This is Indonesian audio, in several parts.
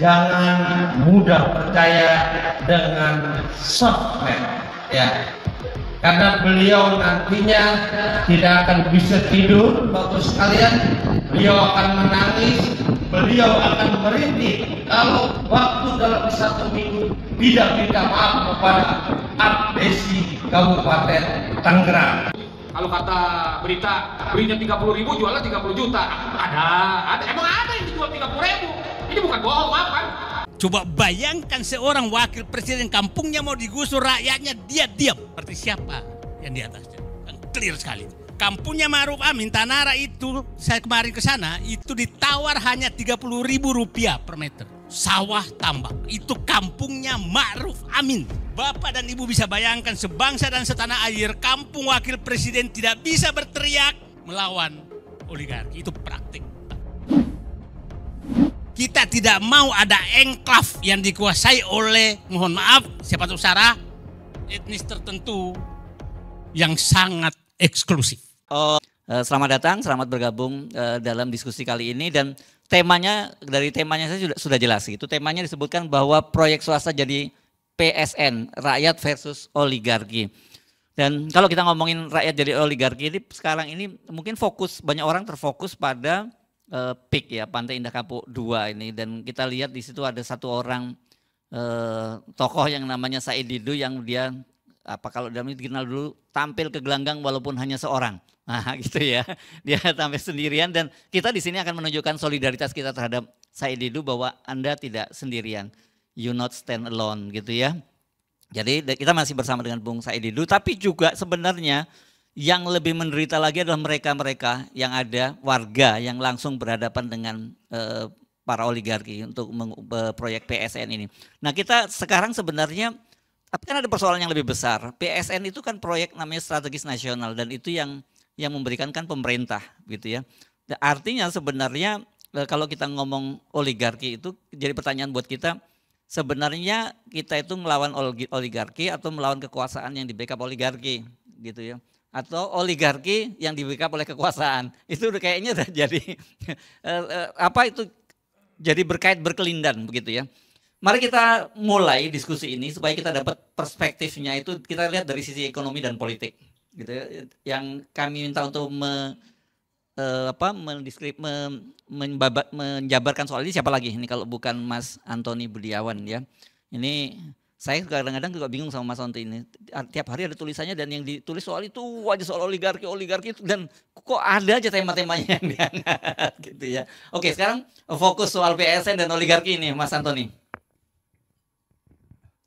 Jangan mudah percaya dengan sosmed, ya. Karena beliau nantinya tidak akan bisa tidur, Bapak sekalian. Beliau akan menangis, beliau akan merintih kalau waktu dalam 1 minggu tidak minta maaf kepada Abdesi Kabupaten Tangerang. Kalau kata berita, belinya 30.000, jualnya 30 juta. Ada. Emang ada yang dijual 30.000? Ini bukan bohong, maaf kan? Coba bayangkan seorang wakil presiden kampungnya mau digusur, rakyatnya dia diam. Seperti siapa yang di atasnya? Kan clear sekali. Kampungnya Ma'ruf Amin, Tanara itu, saya kemarin ke sana, itu ditawar hanya Rp30.000 per meter. Sawah tambak, itu kampungnya Ma'ruf Amin. Bapak dan Ibu bisa bayangkan sebangsa dan setanah air, kampung wakil presiden tidak bisa berteriak melawan oligarki. Itu praktik. Kita tidak mau ada enklave yang dikuasai oleh, mohon maaf, siapa tahu Sarah, etnis tertentu yang sangat eksklusif. Selamat datang, selamat bergabung dalam diskusi kali ini, dan temanya, dari temanya saya sudah jelas. Itu temanya disebutkan bahwa proyek swasta jadi PSN, rakyat versus oligarki. Dan kalau kita ngomongin rakyat jadi oligarki, ini sekarang ini mungkin banyak orang terfokus pada PIK ya, Pantai Indah Kapuk 2 ini, dan kita lihat di situ ada satu orang tokoh yang namanya Said Didu, yang dia kalau dalam ini dikenal dulu tampil ke gelanggang walaupun hanya seorang. Nah, gitu ya. Dia tampil sendirian, dan kita di sini akan menunjukkan solidaritas kita terhadap Said Didu bahwa Anda tidak sendirian. You not stand alone, gitu ya. Jadi kita masih bersama dengan Bung Said Didu, tapi juga sebenarnya yang lebih menderita lagi adalah mereka-mereka yang ada, warga yang langsung berhadapan dengan para oligarki untuk proyek PSN ini. Nah, kita sekarang sebenarnya, tapi kan ada persoalan yang lebih besar. PSN itu kan proyek namanya strategis nasional, dan itu yang memberikan kan pemerintah, gitu ya. Artinya sebenarnya kalau kita ngomong oligarki itu jadi pertanyaan buat kita, sebenarnya kita itu melawan oligarki atau melawan kekuasaan yang di-backup oligarki, gitu ya. Atau oligarki yang di-backup oleh kekuasaan. Itu udah kayaknya udah jadi itu jadi berkelindan begitu ya. Mari kita mulai diskusi ini supaya kita dapat perspektifnya, itu kita lihat dari sisi ekonomi dan politik, gitu ya. Yang kami minta untuk menjabarkan soal ini siapa lagi ini kalau bukan Mas Antoni Budiawan ya. Ini saya kadang-kadang juga bingung sama Mas Antoni ini. Tiap hari ada tulisannya, dan yang ditulis soal itu aja soal oligarki itu, dan kok ada aja tema-temanya yang diangkat, gitu ya. Oke, sekarang fokus soal PSN dan oligarki ini, Mas Antoni.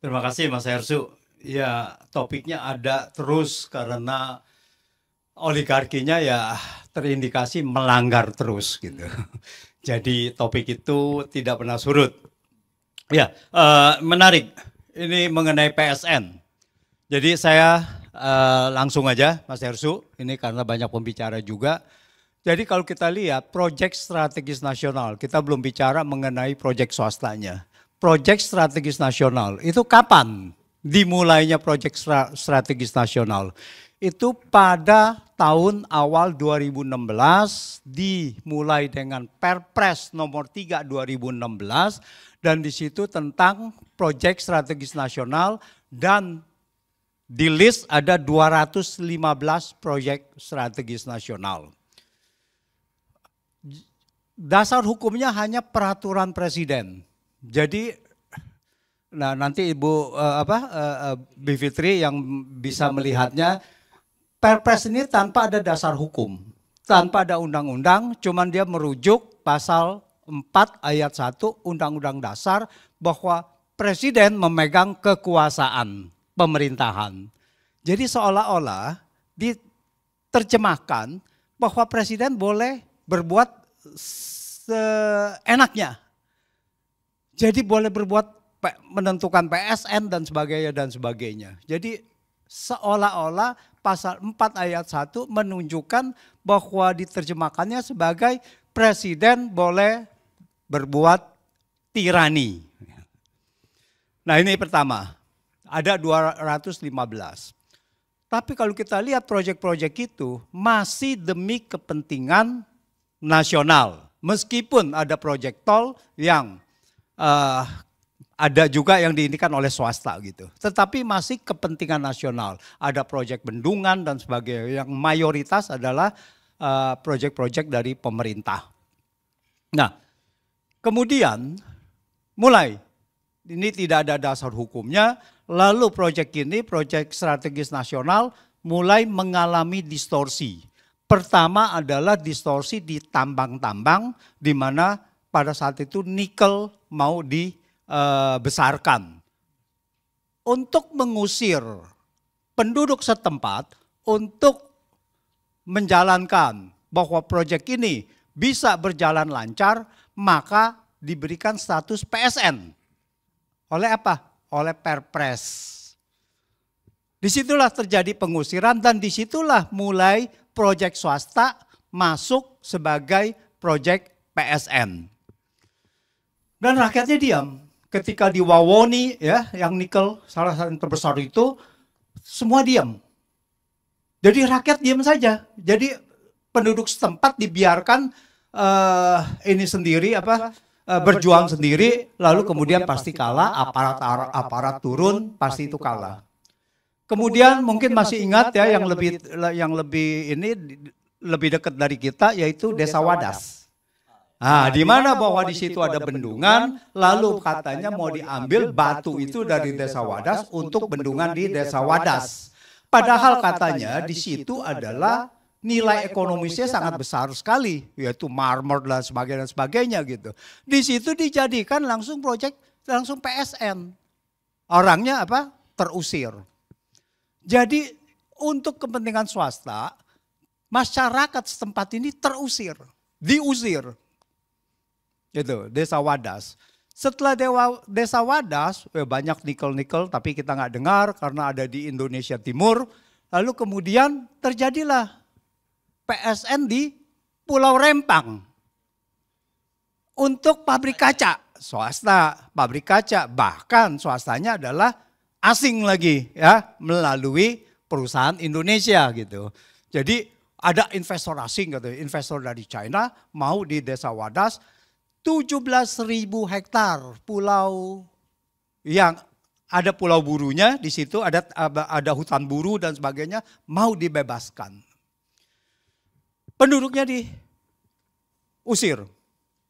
Terima kasih Mas Hersu. Ya, topiknya ada terus karena oligarkinya ya terindikasi melanggar terus, gitu. Jadi topik itu tidak pernah surut. Ya, menarik. Ini mengenai PSN. Jadi saya langsung aja Mas Hersu, ini karena banyak pembicara juga. Jadi kalau kita lihat proyek strategis nasional, kita belum bicara mengenai proyek swastanya. Proyek strategis nasional itu kapan dimulainya proyek strategis nasional? Itu pada tahun awal 2016, dimulai dengan Perpres nomor 3 2016, dan di situ tentang proyek strategis nasional, dan di list ada 215 proyek strategis nasional. Dasar hukumnya hanya peraturan presiden. Jadi nanti Ibu Bivitri yang bisa melihatnya, Perpres ini tanpa ada dasar hukum, tanpa ada undang-undang, cuman dia merujuk pasal 4 ayat 1 Undang-Undang Dasar bahwa presiden memegang kekuasaan pemerintahan. Jadi seolah-olah diterjemahkan bahwa presiden boleh berbuat seenaknya. Jadi boleh berbuat menentukan PSN dan sebagainya. Jadi seolah-olah pasal 4 ayat 1 menunjukkan bahwa diterjemahkannya sebagai presiden boleh berbuat tirani. Nah, ini pertama, ada 215. Tapi kalau kita lihat proyek-proyek itu masih demi kepentingan nasional. Meskipun ada proyek tol yang ada juga yang diindikan oleh swasta gitu. Tetapi masih kepentingan nasional. Ada proyek bendungan dan sebagainya. Yang mayoritas adalah proyek-proyek dari pemerintah. Nah, kemudian mulai ini tidak ada dasar hukumnya. Lalu proyek ini, proyek strategis nasional, mulai mengalami distorsi. Pertama adalah distorsi di tambang-tambang, di mana pada saat itu nikel mau dibesarkan. Untuk mengusir penduduk setempat untuk menjalankan bahwa proyek ini bisa berjalan lancar, maka diberikan status PSN. Oleh apa? Oleh Perpres. Disitulah terjadi pengusiran dan disitulah mulai proyek swasta masuk sebagai proyek PSN. Dan rakyatnya diam. Ketika di Wawoni ya, yang nikel salah satu yang terbesar itu, semua diam. Jadi rakyat diam saja. Jadi penduduk setempat dibiarkan ini sendiri berjuang sendiri, lalu kemudian pasti kalah, aparat turun, pasti itu kalah. Kemudian mungkin masih ingat ya yang lebih dekat dari kita, yaitu Desa Wadas. Nah, di mana bahwa di situ ada bendungan, lalu katanya mau diambil batu itu dari Desa Wadas untuk bendungan di Desa Wadas. Padahal katanya di situ adalah nilai ekonomisnya sangat besar sekali, yaitu marmer dan sebagainya gitu. Di situ dijadikan langsung PSN. Orangnya terusir. Jadi untuk kepentingan swasta, masyarakat setempat ini diusir. Gitu, Desa Wadas. Setelah Desa Wadas, banyak nikel-nikel tapi kita nggak dengar karena ada di Indonesia Timur. Lalu kemudian terjadilah PSN di Pulau Rempang untuk pabrik kaca, swasta pabrik kaca, bahkan swastanya adalah asing lagi ya, melalui perusahaan Indonesia gitu. Jadi ada investor asing gitu, investor dari China mau di Desa Wadas 17.000 hektar pulau yang ada pulau burunya di situ, ada hutan buru dan sebagainya, mau dibebaskan. Penduduknya diusir,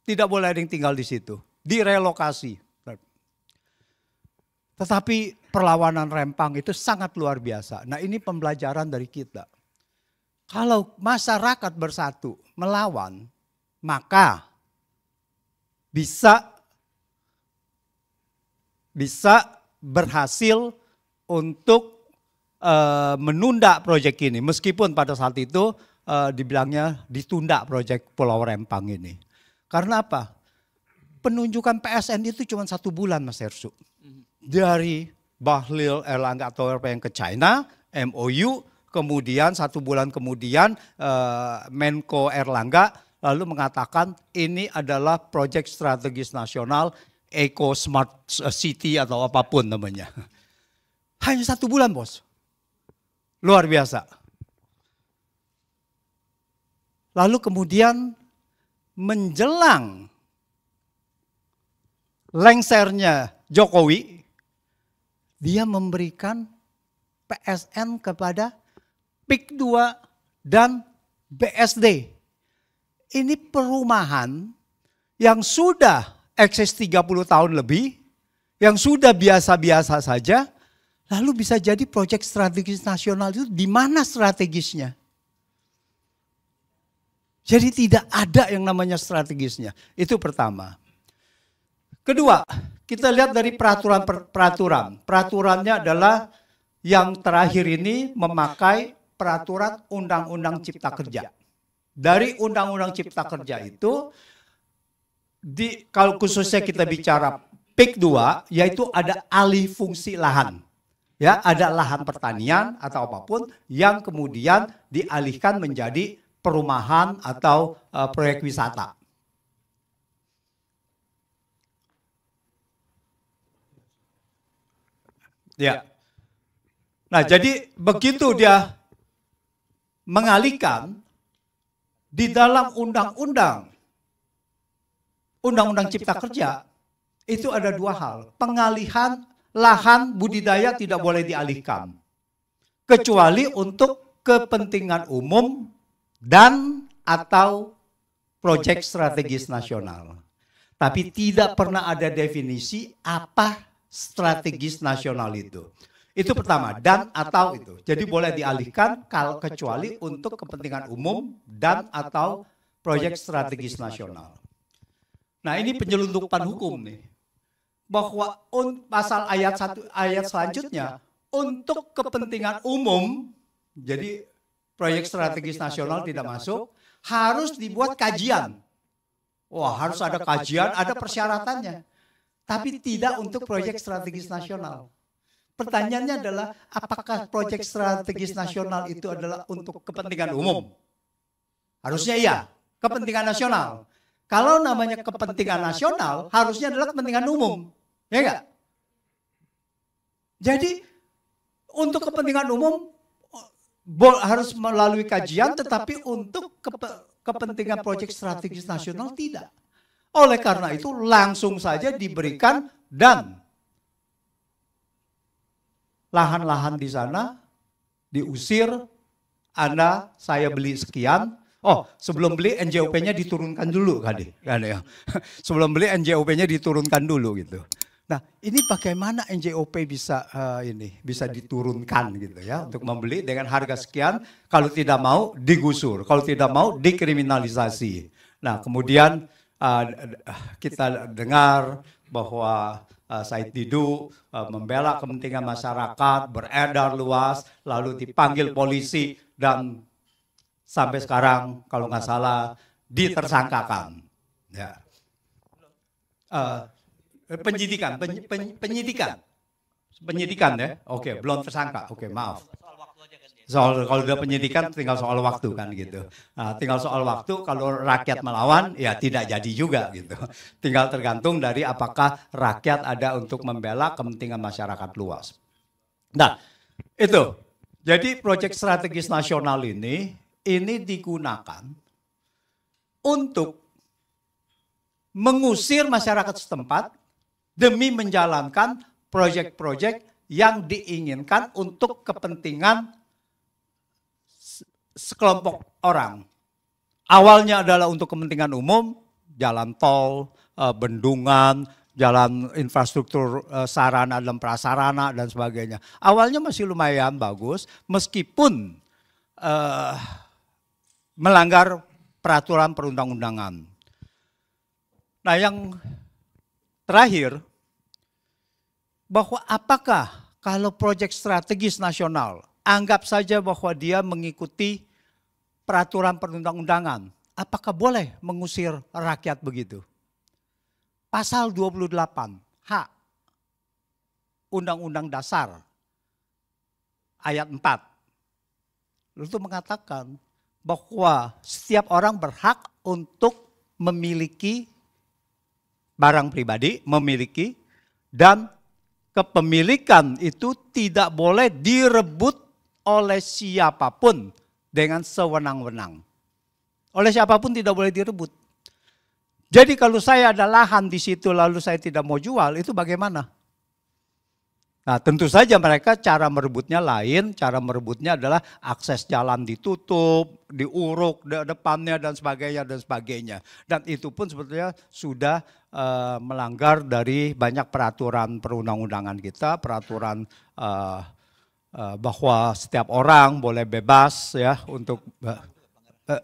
tidak boleh ada yang tinggal di situ, direlokasi. Tetapi perlawanan Rempang itu sangat luar biasa. Nah, ini pembelajaran dari kita. Kalau masyarakat bersatu melawan, maka bisa berhasil untuk menunda proyek ini. Meskipun pada saat itu dibilangnya ditunda proyek Pulau Rempang ini. Karena apa? Penunjukan PSN itu cuma 1 bulan Mas Hersu. Dari Bahlil Erlangga atau yang ke China, MOU, kemudian 1 bulan kemudian Menko Erlangga lalu mengatakan ini adalah proyek strategis nasional, Eco Smart City atau apapun namanya. Hanya 1 bulan bos. Luar biasa. Lalu kemudian menjelang lengsernya Jokowi, dia memberikan PSN kepada PIK 2 dan BSD. Ini perumahan yang sudah eksis 30 tahun lebih, yang sudah biasa-biasa saja, lalu bisa jadi proyek strategis nasional itu di mana strategisnya? Jadi tidak ada yang namanya strategisnya. Itu pertama. Kedua, kita lihat dari peraturan. Peraturannya adalah yang terakhir ini memakai peraturan Undang-Undang Cipta Kerja. Dari Undang-Undang Cipta Kerja itu, kalau khususnya kita bicara PIK 2, yaitu ada alih fungsi lahan. Ya, ada lahan pertanian atau apapun yang kemudian dialihkan menjadi perumahan atau proyek wisata. Ya. Nah, jadi begitu dia mengalihkan di dalam undang-undang Cipta Kerja itu ada dua hal. Pengalihan lahan budidaya tidak boleh dialihkan. Kecuali untuk kepentingan umum dan atau proyek strategis nasional. Tapi tidak pernah ada definisi apa strategis nasional itu. Itu pertama, dan atau itu. Jadi boleh dialihkan kalau kecuali untuk kepentingan umum dan atau proyek strategis nasional. Nah, ini penyelundupan hukum nih. Bahwa pasal ayat 1 ayat selanjutnya untuk kepentingan umum, jadi proyek strategis nasional tidak masuk, harus dibuat kajian. Wah, harus ada kajian, ada persyaratannya. Tapi tidak untuk proyek strategis nasional. Pertanyaannya adalah, apakah proyek strategis nasional itu adalah untuk kepentingan umum? Harusnya iya, kepentingan nasional. Kalau namanya kepentingan nasional, harusnya adalah kepentingan umum. Ya enggak? Jadi, untuk kepentingan umum harus melalui kajian, tetapi untuk kepentingan proyek strategis nasional tidak. Oleh karena itu, langsung saja diberikan dan lahan-lahan di sana diusir, saya beli sekian. Oh, sebelum beli NJOP-nya diturunkan dulu kan ya. Sebelum beli NJOP-nya diturunkan dulu gitu. Nah, ini bagaimana NJOP bisa bisa diturunkan gitu ya untuk membeli dengan harga sekian, kalau tidak mau digusur, kalau tidak mau dikriminalisasi. Nah, kemudian kita dengar bahwa Said Didu membela kepentingan masyarakat, beredar luas, lalu dipanggil polisi dan sampai sekarang kalau nggak salah ditersangkakan. Ya. Penyidikan ya. Oke, belum tersangka. Oke, maaf. Soal kalau udah penyidikan tinggal soal waktu kan gitu. Nah, tinggal soal waktu, kalau rakyat melawan ya tidak jadi juga gitu. Tinggal tergantung dari apakah rakyat ada untuk membela kepentingan masyarakat luas. Nah, itu. Jadi proyek strategis nasional ini digunakan untuk mengusir masyarakat setempat demi menjalankan proyek-proyek yang diinginkan untuk kepentingan sekelompok orang. Awalnya adalah untuk kepentingan umum, jalan tol, bendungan, jalan infrastruktur sarana dan prasarana dan sebagainya. Awalnya masih lumayan bagus, meskipun melanggar peraturan perundang-undangan. Nah, yang terakhir, bahwa apakah kalau proyek strategis nasional, anggap saja bahwa dia mengikuti peraturan perundang-undangan, apakah boleh mengusir rakyat begitu? Pasal 28 H Undang-Undang Dasar ayat 4 itu mengatakan bahwa setiap orang berhak untuk memiliki barang pribadi, dan kepemilikan itu tidak boleh direbut oleh siapapun dengan sewenang-wenang. Oleh siapapun tidak boleh direbut. Jadi kalau saya ada lahan di situ lalu saya tidak mau jual, itu bagaimana? Nah, tentu saja mereka cara merebutnya lain, cara merebutnya adalah akses jalan ditutup, diuruk depannya dan sebagainya. Dan itu pun sebetulnya sudah melanggar dari banyak peraturan perundang-undangan kita, peraturan bahwa setiap orang boleh bebas ya untuk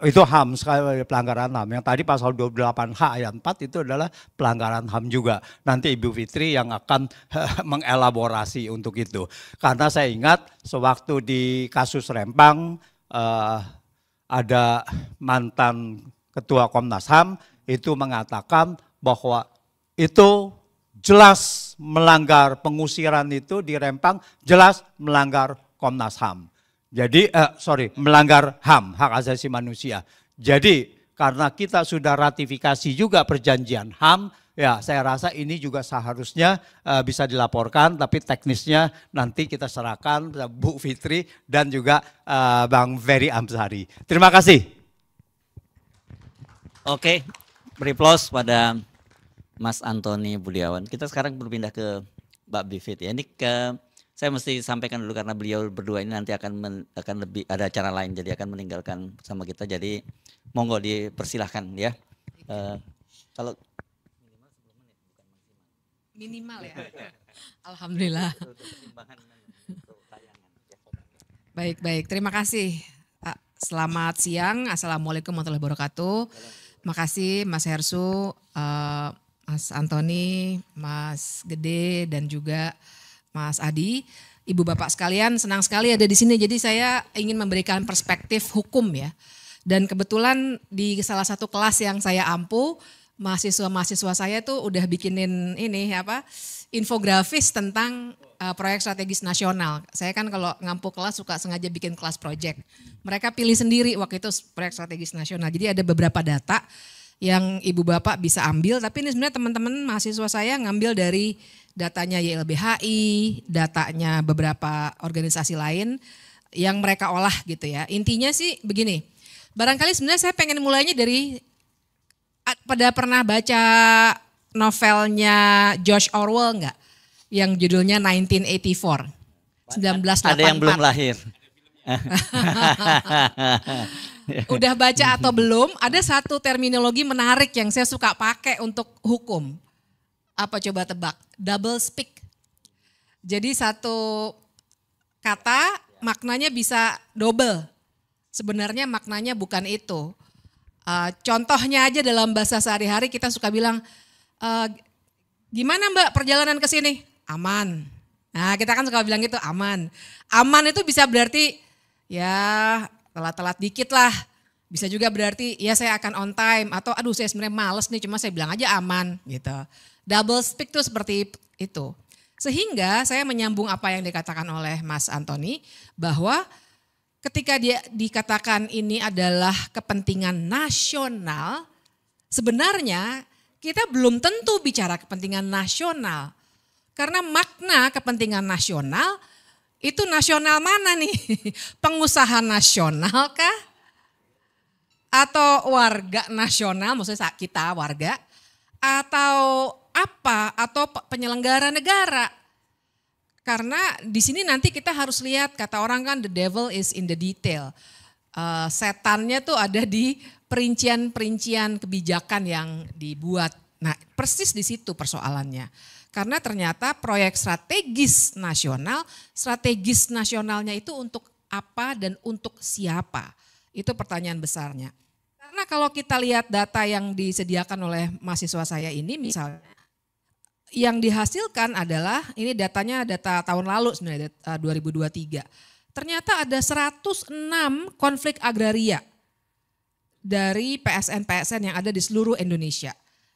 itu HAM, sekali pelanggaran HAM. Yang tadi pasal 28H ayat 4 itu adalah pelanggaran HAM juga. Nanti Ibu Fitri yang akan mengelaborasi untuk itu. Karena saya ingat sewaktu di kasus Rempang ada mantan Ketua Komnas HAM itu mengatakan bahwa itu jelas melanggar, pengusiran itu di Rempang jelas melanggar Komnas HAM. Jadi, melanggar HAM, hak asasi manusia. Jadi, karena kita sudah ratifikasi juga perjanjian HAM, ya saya rasa ini juga seharusnya bisa dilaporkan, tapi teknisnya nanti kita serahkan Bu Fitri dan juga Bang Ferry Amsari. Terima kasih. Oke, beri aplaus pada Mas Antoni Budiawan. Kita sekarang berpindah ke Mbak Bivit ya. Ini saya mesti sampaikan dulu karena beliau berdua ini nanti akan lebih ada acara lain, jadi akan meninggalkan sama kita. Jadi monggo dipersilahkan ya. Kalau minimal ya. Alhamdulillah. Baik. Terima kasih. Selamat siang. Assalamualaikum warahmatullahi wabarakatuh. Makasih Mas Hersu, Mas Antoni, Mas Gede, dan juga Mas Adi. Ibu bapak sekalian, senang sekali ada di sini. Jadi saya ingin memberikan perspektif hukum ya. Dan kebetulan di salah satu kelas yang saya ampu, mahasiswa-mahasiswa saya tuh udah bikinin infografis tentang proyek strategis nasional. Saya kan kalau ngampu kelas suka sengaja bikin kelas project. Mereka pilih sendiri waktu itu proyek strategis nasional. Jadi ada beberapa data yang ibu bapak bisa ambil, tapi ini sebenarnya teman-teman mahasiswa saya ngambil dari datanya YLBHI, datanya beberapa organisasi lain yang mereka olah gitu ya. Intinya sih begini, barangkali sebenarnya saya pengen mulainya dari, pada pernah baca novelnya George Orwell enggak? Yang judulnya 1984, 1984. Ada yang belum lahir. Udah baca atau belum? Ada satu terminologi menarik yang saya suka pakai untuk hukum. Apa coba tebak? Double speak. Jadi satu kata maknanya bisa double. Sebenarnya maknanya bukan itu. Contohnya aja dalam bahasa sehari-hari kita suka bilang, gimana Mbak perjalanan ke sini? Aman. Nah kita kan suka bilang gitu, aman. Aman itu bisa berarti ya telat-telat dikit lah. Bisa juga berarti ya saya akan on time, atau aduh saya sebenarnya males nih, cuma saya bilang aja aman gitu. Double speak tuh seperti itu. Sehingga saya menyambung apa yang dikatakan oleh Mas Antoni, bahwa ketika dia dikatakan ini adalah kepentingan nasional, sebenarnya kita belum tentu bicara kepentingan nasional. Karena makna kepentingan nasional itu nasional mana nih? Pengusaha nasional kah? Atau warga nasional, maksudnya kita warga? Atau apa? Atau penyelenggara negara? Karena di sini nanti kita harus lihat, kata orang kan the devil is in the detail. Setannya tuh ada di perincian-perincian kebijakan yang dibuat. Nah persis di situ persoalannya. Karena ternyata proyek strategis nasionalnya itu untuk apa dan untuk siapa? Itu pertanyaan besarnya. Karena kalau kita lihat data yang disediakan oleh mahasiswa saya ini misalnya, yang dihasilkan adalah, ini datanya data tahun lalu sebenarnya 2023. Ternyata ada 106 konflik agraria dari PSN-PSN yang ada di seluruh Indonesia.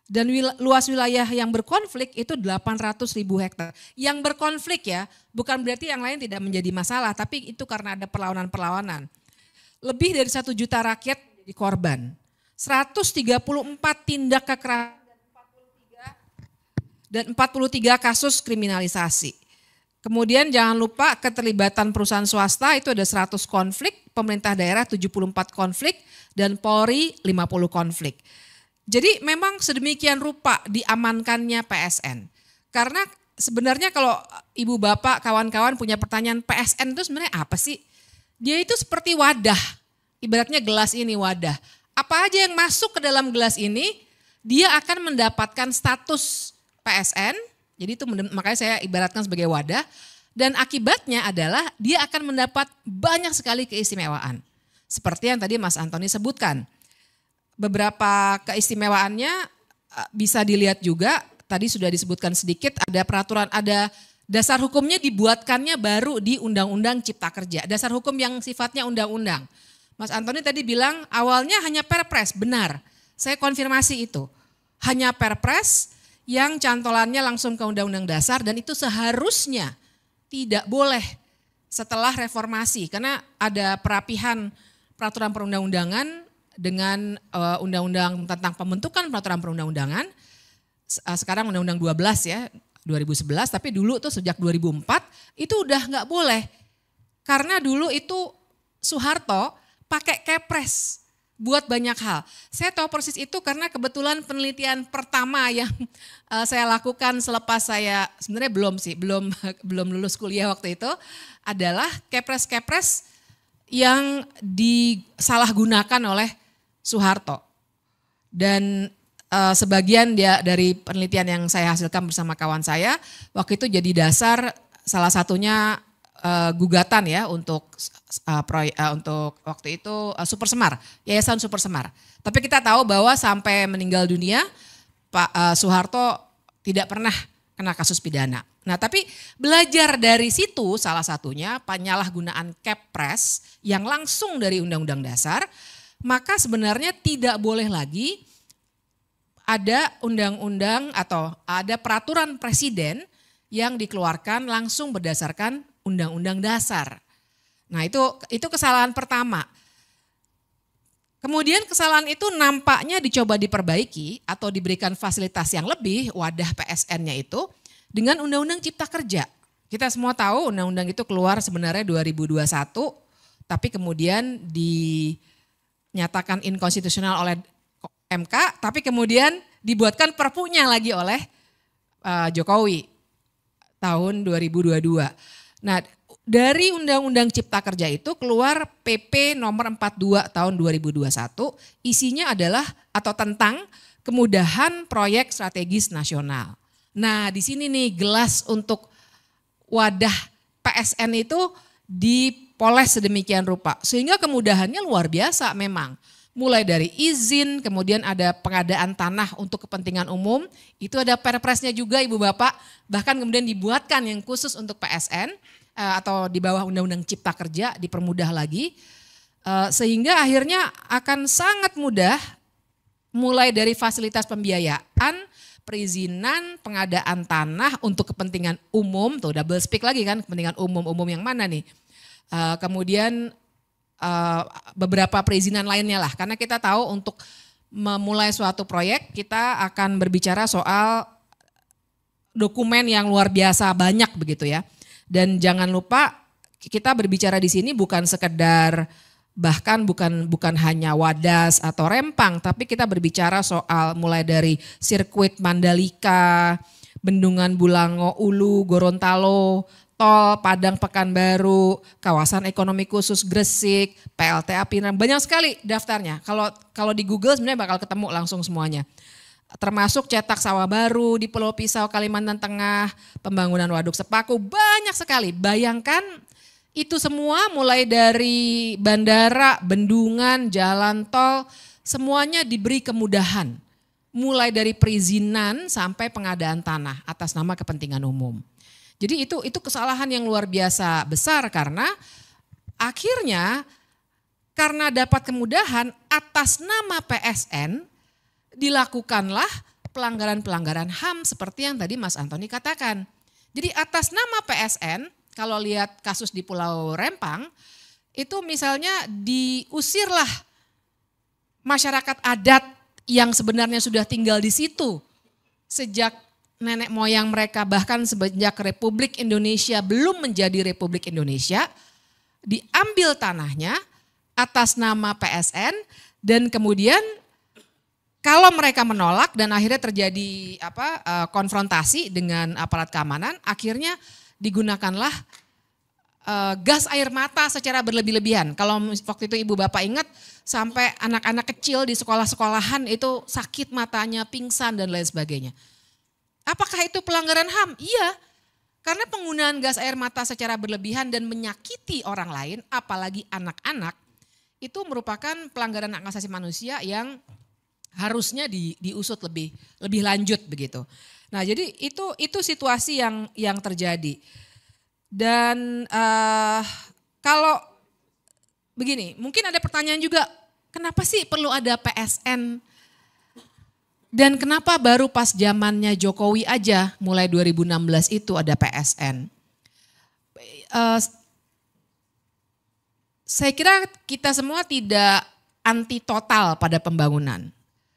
Dan luas wilayah yang berkonflik itu 800.000 hektar. Yang berkonflik ya, bukan berarti yang lain tidak menjadi masalah, tapi itu karena ada perlawanan-perlawanan. Lebih dari 1 juta rakyat jadi korban. 134 tindak kekerasan dan 43 kasus kriminalisasi. Kemudian jangan lupa keterlibatan perusahaan swasta itu ada 100 konflik, pemerintah daerah 74 konflik, dan Polri 50 konflik. Jadi memang sedemikian rupa diamankannya PSN. Karena sebenarnya kalau ibu bapak kawan-kawan punya pertanyaan, PSN itu sebenarnya apa sih? Dia itu seperti wadah, ibaratnya gelas ini wadah. Apa aja yang masuk ke dalam gelas ini, dia akan mendapatkan status PSN, jadi itu makanya saya ibaratkan sebagai wadah, dan akibatnya adalah dia akan mendapat banyak sekali keistimewaan. Seperti yang tadi Mas Antoni sebutkan. Beberapa keistimewaannya bisa dilihat juga, tadi sudah disebutkan sedikit, ada peraturan, ada dasar hukumnya dibuatkannya baru di Undang-Undang Cipta Kerja. Dasar hukum yang sifatnya undang-undang. Mas Antoni tadi bilang awalnya hanya perpres, benar. Saya konfirmasi itu. Hanya perpres yang cantolannya langsung ke Undang-Undang Dasar, dan itu seharusnya tidak boleh setelah reformasi. Karena ada perapihan peraturan perundang-undangan dengan undang-undang tentang pembentukan peraturan perundang-undangan, sekarang undang-undang 12 ya, 2011, tapi dulu tuh sejak 2004 itu udah nggak boleh. Karena dulu itu Soeharto pakai kepres, buat banyak hal. Saya tahu persis itu karena kebetulan penelitian pertama yang saya lakukan selepas saya sebenarnya belum lulus kuliah waktu itu adalah kepres-kepres yang disalahgunakan oleh Soeharto. Dan sebagian dari penelitian yang saya hasilkan bersama kawan saya waktu itu jadi dasar salah satunya gugatan ya untuk waktu itu Super Semar, Yayasan Super Semar. Tapi kita tahu bahwa sampai meninggal dunia Pak Soeharto tidak pernah kena kasus pidana. Nah, tapi belajar dari situ salah satunya penyalahgunaan Kepres yang langsung dari Undang-Undang Dasar, maka sebenarnya tidak boleh lagi ada undang-undang atau ada peraturan presiden yang dikeluarkan langsung berdasarkan Undang-Undang Dasar. Nah, itu kesalahan pertama. Kemudian kesalahan itu nampaknya dicoba diperbaiki atau diberikan fasilitas yang lebih wadah PSN-nya itu dengan Undang-Undang Cipta Kerja. Kita semua tahu undang-undang itu keluar sebenarnya 2021, tapi kemudian dinyatakan inkonstitusional oleh MK, tapi kemudian dibuatkan perpunya lagi oleh Jokowi tahun 2022. Nah, dari Undang-Undang Cipta Kerja itu keluar PP nomor 42 tahun 2021, isinya adalah atau tentang kemudahan proyek strategis nasional. Nah, di sini nih gelas untuk wadah PSN itu dipoles sedemikian rupa sehingga kemudahannya luar biasa memang. Mulai dari izin, kemudian ada pengadaan tanah untuk kepentingan umum, itu ada perpresnya juga Ibu Bapak, bahkan kemudian dibuatkan yang khusus untuk PSN atau di bawah Undang-Undang Cipta Kerja dipermudah lagi, sehingga akhirnya akan sangat mudah mulai dari fasilitas pembiayaan, perizinan, pengadaan tanah untuk kepentingan umum, tuh double speak lagi kan, kepentingan umum yang mana nih, kemudian beberapa perizinan lainnya lah, karena kita tahu untuk memulai suatu proyek kita akan berbicara soal dokumen yang luar biasa banyak begitu ya. Dan jangan lupa kita berbicara di sini bukan sekedar bahkan bukan hanya Wadas atau Rempang, tapi kita berbicara soal mulai dari sirkuit Mandalika, Bendungan Bulango Ulu, Gorontalo, tol Padang Pekanbaru, kawasan ekonomi khusus Gresik, PLTA Pinang, banyak sekali daftarnya. Kalau di Google sebenarnya bakal ketemu langsung semuanya. Termasuk cetak sawah baru di Pulau Pisau, Kalimantan Tengah, pembangunan waduk Sepaku, banyak sekali. Bayangkan itu semua mulai dari bandara, bendungan, jalan tol, semuanya diberi kemudahan. Mulai dari perizinan sampai pengadaan tanah atas nama kepentingan umum. Jadi itu kesalahan yang luar biasa besar karena akhirnya karena dapat kemudahan atas nama PSN dilakukanlah pelanggaran-pelanggaran HAM seperti yang tadi Mas Antoni katakan. Jadi atas nama PSN, kalau lihat kasus di Pulau Rempang, itu misalnya diusirlah masyarakat adat yang sebenarnya sudah tinggal di situ sejak nenek moyang mereka, bahkan sejak Republik Indonesia belum menjadi Republik Indonesia, diambil tanahnya atas nama PSN dan kemudian kalau mereka menolak dan akhirnya terjadi konfrontasi dengan aparat keamanan, akhirnya digunakanlah gas air mata secara berlebih-lebihan. Kalau waktu itu Ibu Bapak ingat sampai anak-anak kecil di sekolah-sekolahan itu sakit matanya, pingsan dan lain sebagainya. Apakah itu pelanggaran HAM? Iya, karena penggunaan gas air mata secara berlebihan dan menyakiti orang lain, apalagi anak-anak, itu merupakan pelanggaran hak asasi manusia yang harusnya diusut lebih lanjut begitu. Nah, jadi itu situasi yang terjadi. Dan kalau begini, mungkin ada pertanyaan juga, kenapa sih perlu ada PSN? Dan kenapa baru pas zamannya Jokowi aja, mulai 2016 itu ada PSN? Saya kira kita semua tidak anti total pada pembangunan.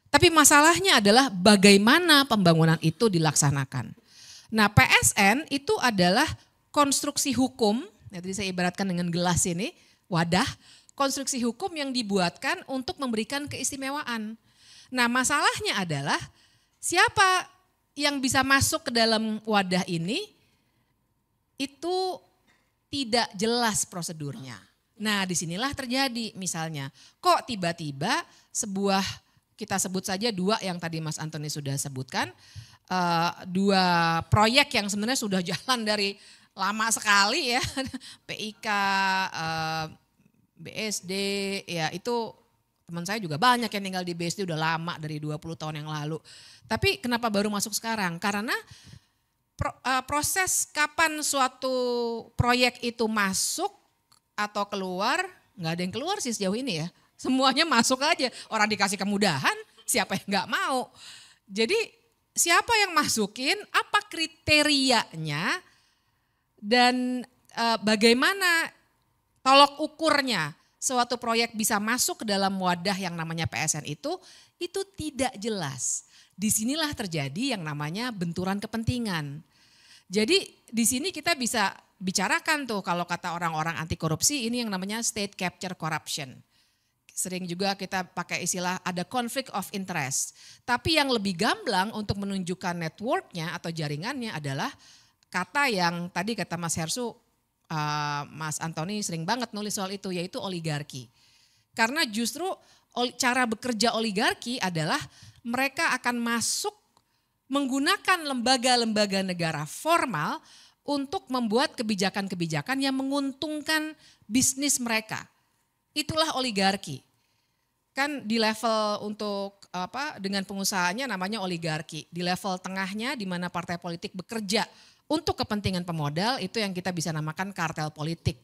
Tapi masalahnya adalah bagaimana pembangunan itu dilaksanakan. Nah, PSN itu adalah konstruksi hukum, ya tadi saya ibaratkan dengan gelas ini, wadah, konstruksi hukum yang dibuatkan untuk memberikan keistimewaan. Nah, masalahnya adalah siapa yang bisa masuk ke dalam wadah ini itu tidak jelas prosedurnya. Nah, disinilah terjadi misalnya, kok tiba-tiba sebuah, kita sebut saja 2 yang tadi Mas Antoni sudah sebutkan, 2 proyek yang sebenarnya sudah jalan dari lama sekali ya, PIK, BSD, ya itu teman saya juga banyak yang tinggal di BSD udah lama dari 20 tahun yang lalu. Tapi kenapa baru masuk sekarang? Karena proses kapan suatu proyek itu masuk atau keluar, nggak ada yang keluar sih sejauh ini ya. Semuanya masuk aja, orang dikasih kemudahan, siapa yang nggak mau. Jadi siapa yang masukin, apa kriterianya, dan bagaimana tolok ukurnya suatu proyek bisa masuk ke dalam wadah yang namanya PSN itu tidak jelas. Disinilah terjadi yang namanya benturan kepentingan. Jadi di sini kita bisa bicarakan tuh kalau kata orang-orang anti korupsi ini yang namanya state capture corruption. Sering juga kita pakai istilah ada conflict of interest. Tapi yang lebih gamblang untuk menunjukkan networknya atau jaringannya adalah kata yang tadi kata Mas Hersu, Mas Antoni sering banget nulis soal itu, yaitu oligarki. Karena justru cara bekerja oligarki adalah mereka akan masuk menggunakan lembaga-lembaga negara formal untuk membuat kebijakan-kebijakan yang menguntungkan bisnis mereka. Itulah oligarki. Kan di level untuk dengan pengusahanya namanya oligarki. Di level tengahnya di mana partai politik bekerja untuk kepentingan pemodal itu yang kita bisa namakan kartel politik.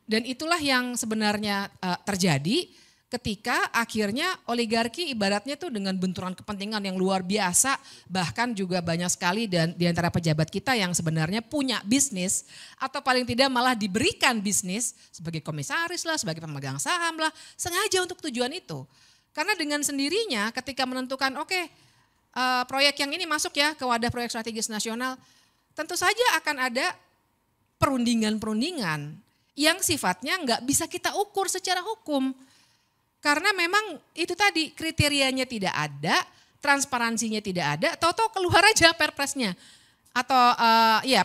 Dan itulah yang sebenarnya terjadi ketika akhirnya oligarki ibaratnya tuh dengan benturan kepentingan yang luar biasa, bahkan juga banyak sekali dan di antara pejabat kita yang sebenarnya punya bisnis atau paling tidak malah diberikan bisnis sebagai komisaris lah, sebagai pemegang saham lah, sengaja untuk tujuan itu. Karena dengan sendirinya ketika menentukan proyek yang ini masuk ya ke wadah proyek strategis nasional, tentu saja akan ada perundingan-perundingan yang sifatnya nggak bisa kita ukur secara hukum. Karena memang itu tadi kriterianya tidak ada, transparansinya tidak ada, tahu-tahu keluar aja perpresnya. Atau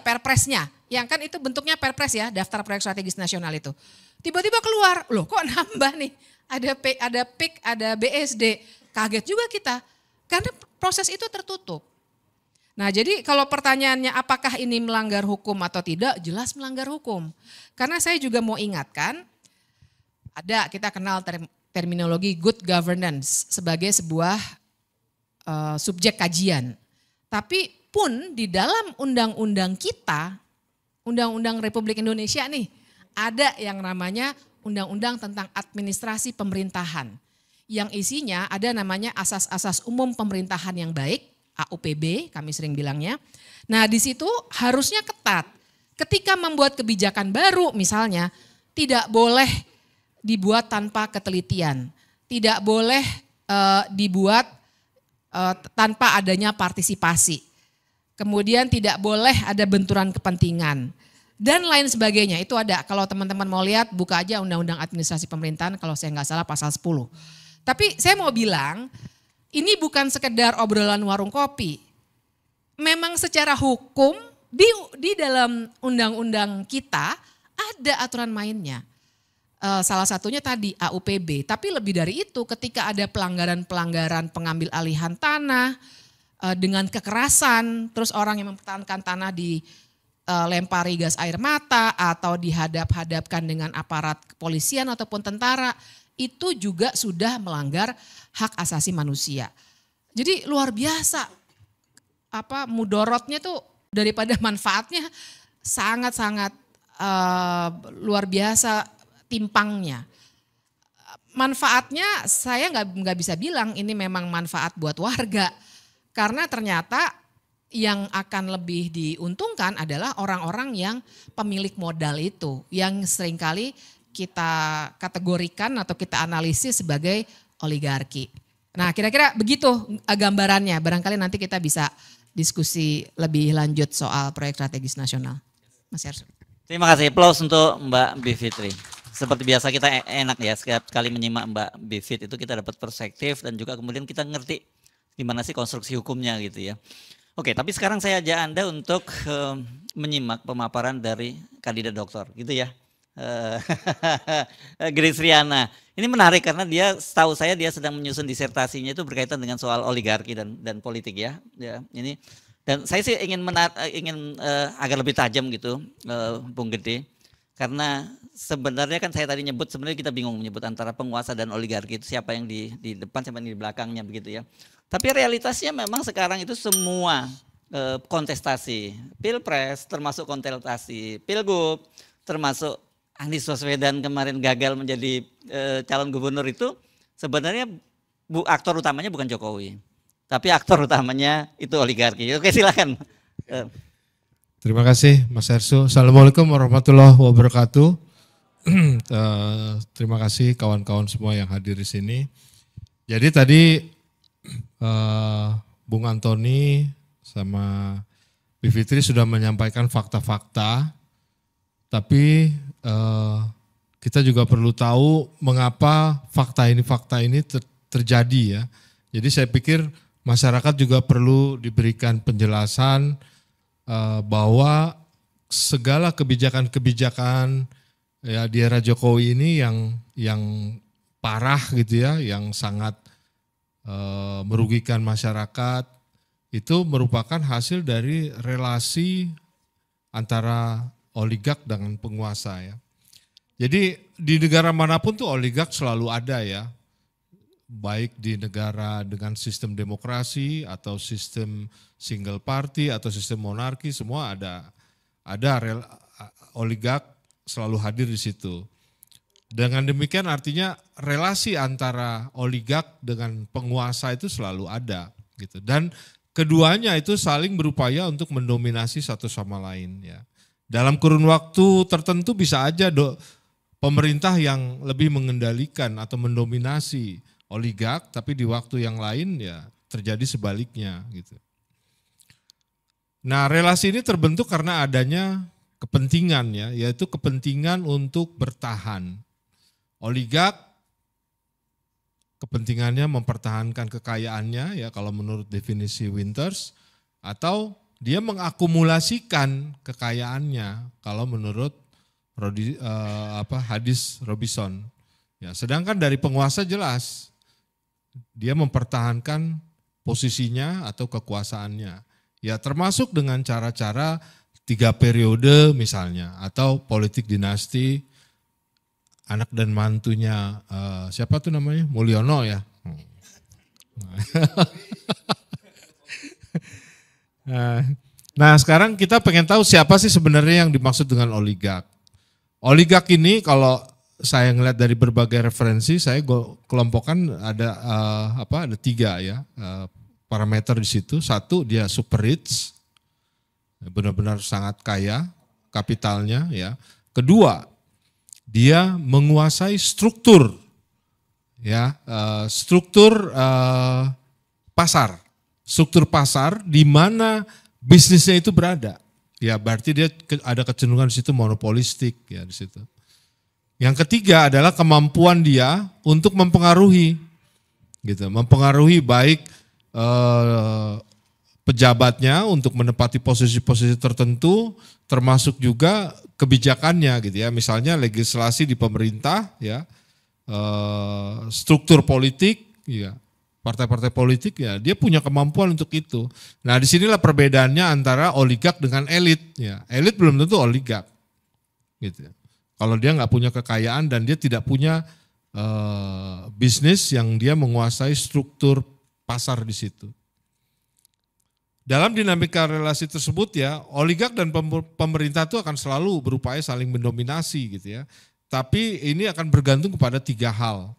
perpresnya, yang kan itu bentuknya perpres ya, daftar proyek strategis nasional itu. Tiba-tiba keluar, loh kok nambah nih, ada PIK, ada BSD, kaget juga kita. Karena proses itu tertutup. Nah jadi kalau pertanyaannya apakah ini melanggar hukum atau tidak, jelas melanggar hukum. Karena saya juga mau ingatkan, kita kenal terminologi good governance sebagai sebuah subjek kajian. Tapi pun di dalam undang-undang kita, Undang-Undang Republik Indonesia nih, ada yang namanya Undang-Undang tentang Administrasi Pemerintahan. Yang isinya ada namanya asas-asas umum pemerintahan yang baik, AUPB kami sering bilangnya. Nah di situ harusnya ketat. Ketika membuat kebijakan baru misalnya, tidak boleh dibuat tanpa ketelitian, tidak boleh dibuat tanpa adanya partisipasi, kemudian tidak boleh ada benturan kepentingan, dan lain sebagainya. Itu ada, kalau teman-teman mau lihat buka aja Undang-Undang Administrasi Pemerintahan kalau saya nggak salah pasal 10. Tapi saya mau bilang ini bukan sekedar obrolan warung kopi. Memang secara hukum di dalam undang-undang kita ada aturan mainnya. Salah satunya tadi AUPB, tapi lebih dari itu ketika ada pelanggaran-pelanggaran pengambil alihan tanah dengan kekerasan, terus orang yang mempertahankan tanah dilempari gas air mata atau dihadap-hadapkan dengan aparat kepolisian ataupun tentara, itu juga sudah melanggar hak asasi manusia. Jadi luar biasa, mudorotnya tuh daripada manfaatnya sangat-sangat luar biasa. Timpangnya, manfaatnya saya nggak bisa bilang ini memang manfaat buat warga, karena ternyata yang akan lebih diuntungkan adalah orang-orang yang pemilik modal itu, yang seringkali kita kategorikan atau kita analisis sebagai oligarki. Nah kira-kira begitu gambarannya, barangkali nanti kita bisa diskusi lebih lanjut soal proyek strategis nasional. Mas Hersu. Terima kasih, applause untuk Mbak Bivitri. seperti biasa kita enak ya, setiap kali menyimak Mbak Bivit itu kita dapat perspektif dan juga kemudian kita ngerti gimana sih konstruksi hukumnya gitu ya. Oke, tapi sekarang saya ajak Anda untuk menyimak pemaparan dari kandidat doktor gitu ya. Grace Riana. Ini menarik karena dia, setahu saya dia sedang menyusun disertasinya itu berkaitan dengan soal oligarki dan politik ya. Ya, ini dan saya sih ingin agak lebih tajam gitu, Bung Gede. Karena sebenarnya kan saya tadi nyebut, sebenarnya kita bingung menyebut antara penguasa dan oligarki itu siapa yang di depan, siapa yang di belakangnya begitu ya. Tapi realitasnya memang sekarang itu semua kontestasi, pilpres termasuk kontestasi, pilgub termasuk Anies Baswedan kemarin gagal menjadi calon gubernur itu sebenarnya aktor utamanya bukan Jokowi, tapi aktor utamanya itu oligarki. Oke, silakan. Terima kasih Mas Ersu. Assalamualaikum warahmatullahi wabarakatuh. Terima kasih kawan-kawan semua yang hadir di sini. Jadi tadi Bung Antoni sama Bivitri sudah menyampaikan fakta-fakta, tapi kita juga perlu tahu mengapa fakta ini terjadi ya. Jadi saya pikir masyarakat juga perlu diberikan penjelasan bahwa segala kebijakan-kebijakan ya di era Jokowi ini yang parah gitu ya, yang sangat merugikan masyarakat, itu merupakan hasil dari relasi antara oligark dengan penguasa ya. Jadi di negara manapun tuh oligark selalu ada ya, baik di negara dengan sistem demokrasi atau sistem single party atau sistem monarki, semua ada oligark selalu hadir di situ. Dengan demikian artinya relasi antara oligark dengan penguasa itu selalu ada gitu. Dan keduanya itu saling berupaya untuk mendominasi satu sama lain ya. Dalam kurun waktu tertentu bisa aja pemerintah yang lebih mengendalikan atau mendominasi oligark, tapi di waktu yang lain ya terjadi sebaliknya gitu. Nah, relasi ini terbentuk karena adanya kepentingan ya, yaitu kepentingan untuk bertahan. Oligark kepentingannya mempertahankan kekayaannya ya kalau menurut definisi Winters, atau dia mengakumulasikan kekayaannya kalau menurut hadis Robinson. Ya, sedangkan dari penguasa jelas dia mempertahankan posisinya atau kekuasaannya. Ya termasuk dengan cara-cara 3 periode misalnya, atau politik dinasti, anak dan mantunya siapa tuh namanya? Mulyono ya. Nah sekarang kita pengen tahu siapa sih sebenarnya yang dimaksud dengan oligark. Oligark ini kalau saya ngeliat dari berbagai referensi, saya kelompokkan ada 3 ya parameter di situ. Satu, dia super rich, benar-benar sangat kaya kapitalnya ya. Kedua, dia menguasai struktur ya, struktur pasar di mana bisnisnya itu berada. Ya berarti dia ada kecenderungan di situ monopolistik ya di situ. Yang ketiga adalah kemampuan dia untuk mempengaruhi, gitu, mempengaruhi baik pejabatnya untuk menempati posisi-posisi tertentu, termasuk juga kebijakannya, gitu ya. Misalnya legislasi di pemerintah, ya, struktur politik, ya, partai-partai politik, ya, dia punya kemampuan untuk itu. Nah, disinilah perbedaannya antara oligark dengan elit, ya. Elit belum tentu oligark, gitu. Kalau dia nggak punya kekayaan dan dia tidak punya bisnis yang dia menguasai struktur pasar di situ. Dalam dinamika relasi tersebut ya, oligark dan pemerintah itu akan selalu berupaya saling mendominasi gitu ya. Tapi ini akan bergantung kepada 3 hal.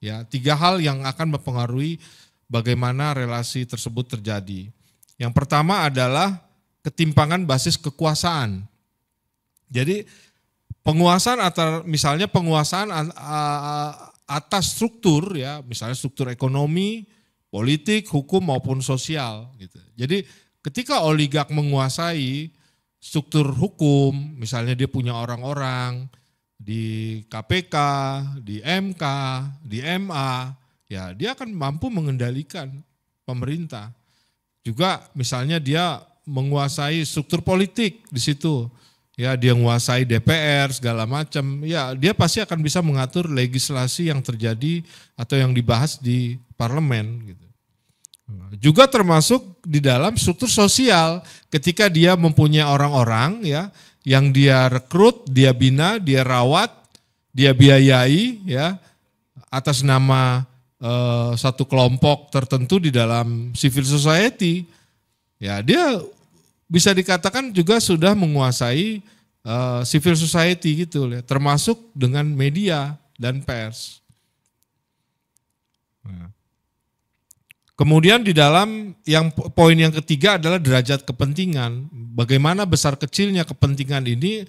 Ya, 3 hal yang akan mempengaruhi bagaimana relasi tersebut terjadi. Yang pertama adalah ketimpangan basis kekuasaan. Jadi penguasaan misalnya penguasaan atas struktur ya, misalnya struktur ekonomi, politik, hukum maupun sosial gitu. Jadi ketika oligark menguasai struktur hukum, misalnya dia punya orang-orang di KPK, di MK, di MA, ya dia akan mampu mengendalikan pemerintah. Juga misalnya dia menguasai struktur politik di situ. Ya, dia menguasai DPR segala macam. Ya, dia pasti akan bisa mengatur legislasi yang terjadi atau yang dibahas di parlemen gitu. Juga termasuk di dalam struktur sosial ketika dia mempunyai orang-orang ya yang dia rekrut, dia bina, dia rawat, dia biayai ya atas nama satu kelompok tertentu di dalam civil society. Ya, dia bisa dikatakan juga sudah menguasai civil society gitu ya, termasuk dengan media dan pers. Nah. Kemudian di dalam poin yang ketiga adalah derajat kepentingan. Bagaimana besar kecilnya kepentingan ini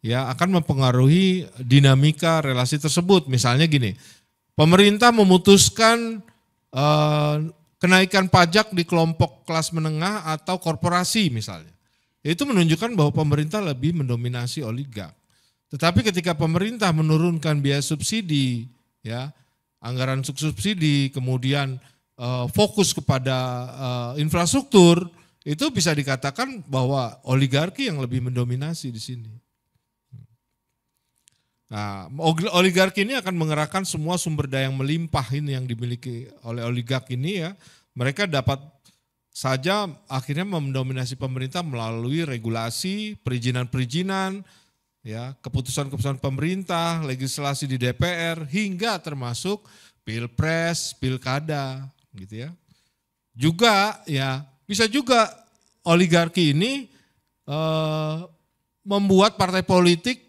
ya akan mempengaruhi dinamika relasi tersebut. Misalnya gini, pemerintah memutuskan kenaikan pajak di kelompok kelas menengah atau korporasi misalnya. Itu menunjukkan bahwa pemerintah lebih mendominasi oligark. Tetapi ketika pemerintah menurunkan biaya subsidi, ya anggaran subsidi, kemudian fokus kepada infrastruktur, itu bisa dikatakan bahwa oligarki yang lebih mendominasi di sini. Nah, oligarki ini akan mengerahkan semua sumber daya yang melimpah ini yang dimiliki oleh oligark ini ya. Mereka dapat saja akhirnya mendominasi pemerintah melalui regulasi, perizinan-perizinan, ya, keputusan-keputusan pemerintah, legislasi di DPR, hingga termasuk pilpres, pilkada, gitu ya. Juga ya bisa juga oligarki ini membuat partai politik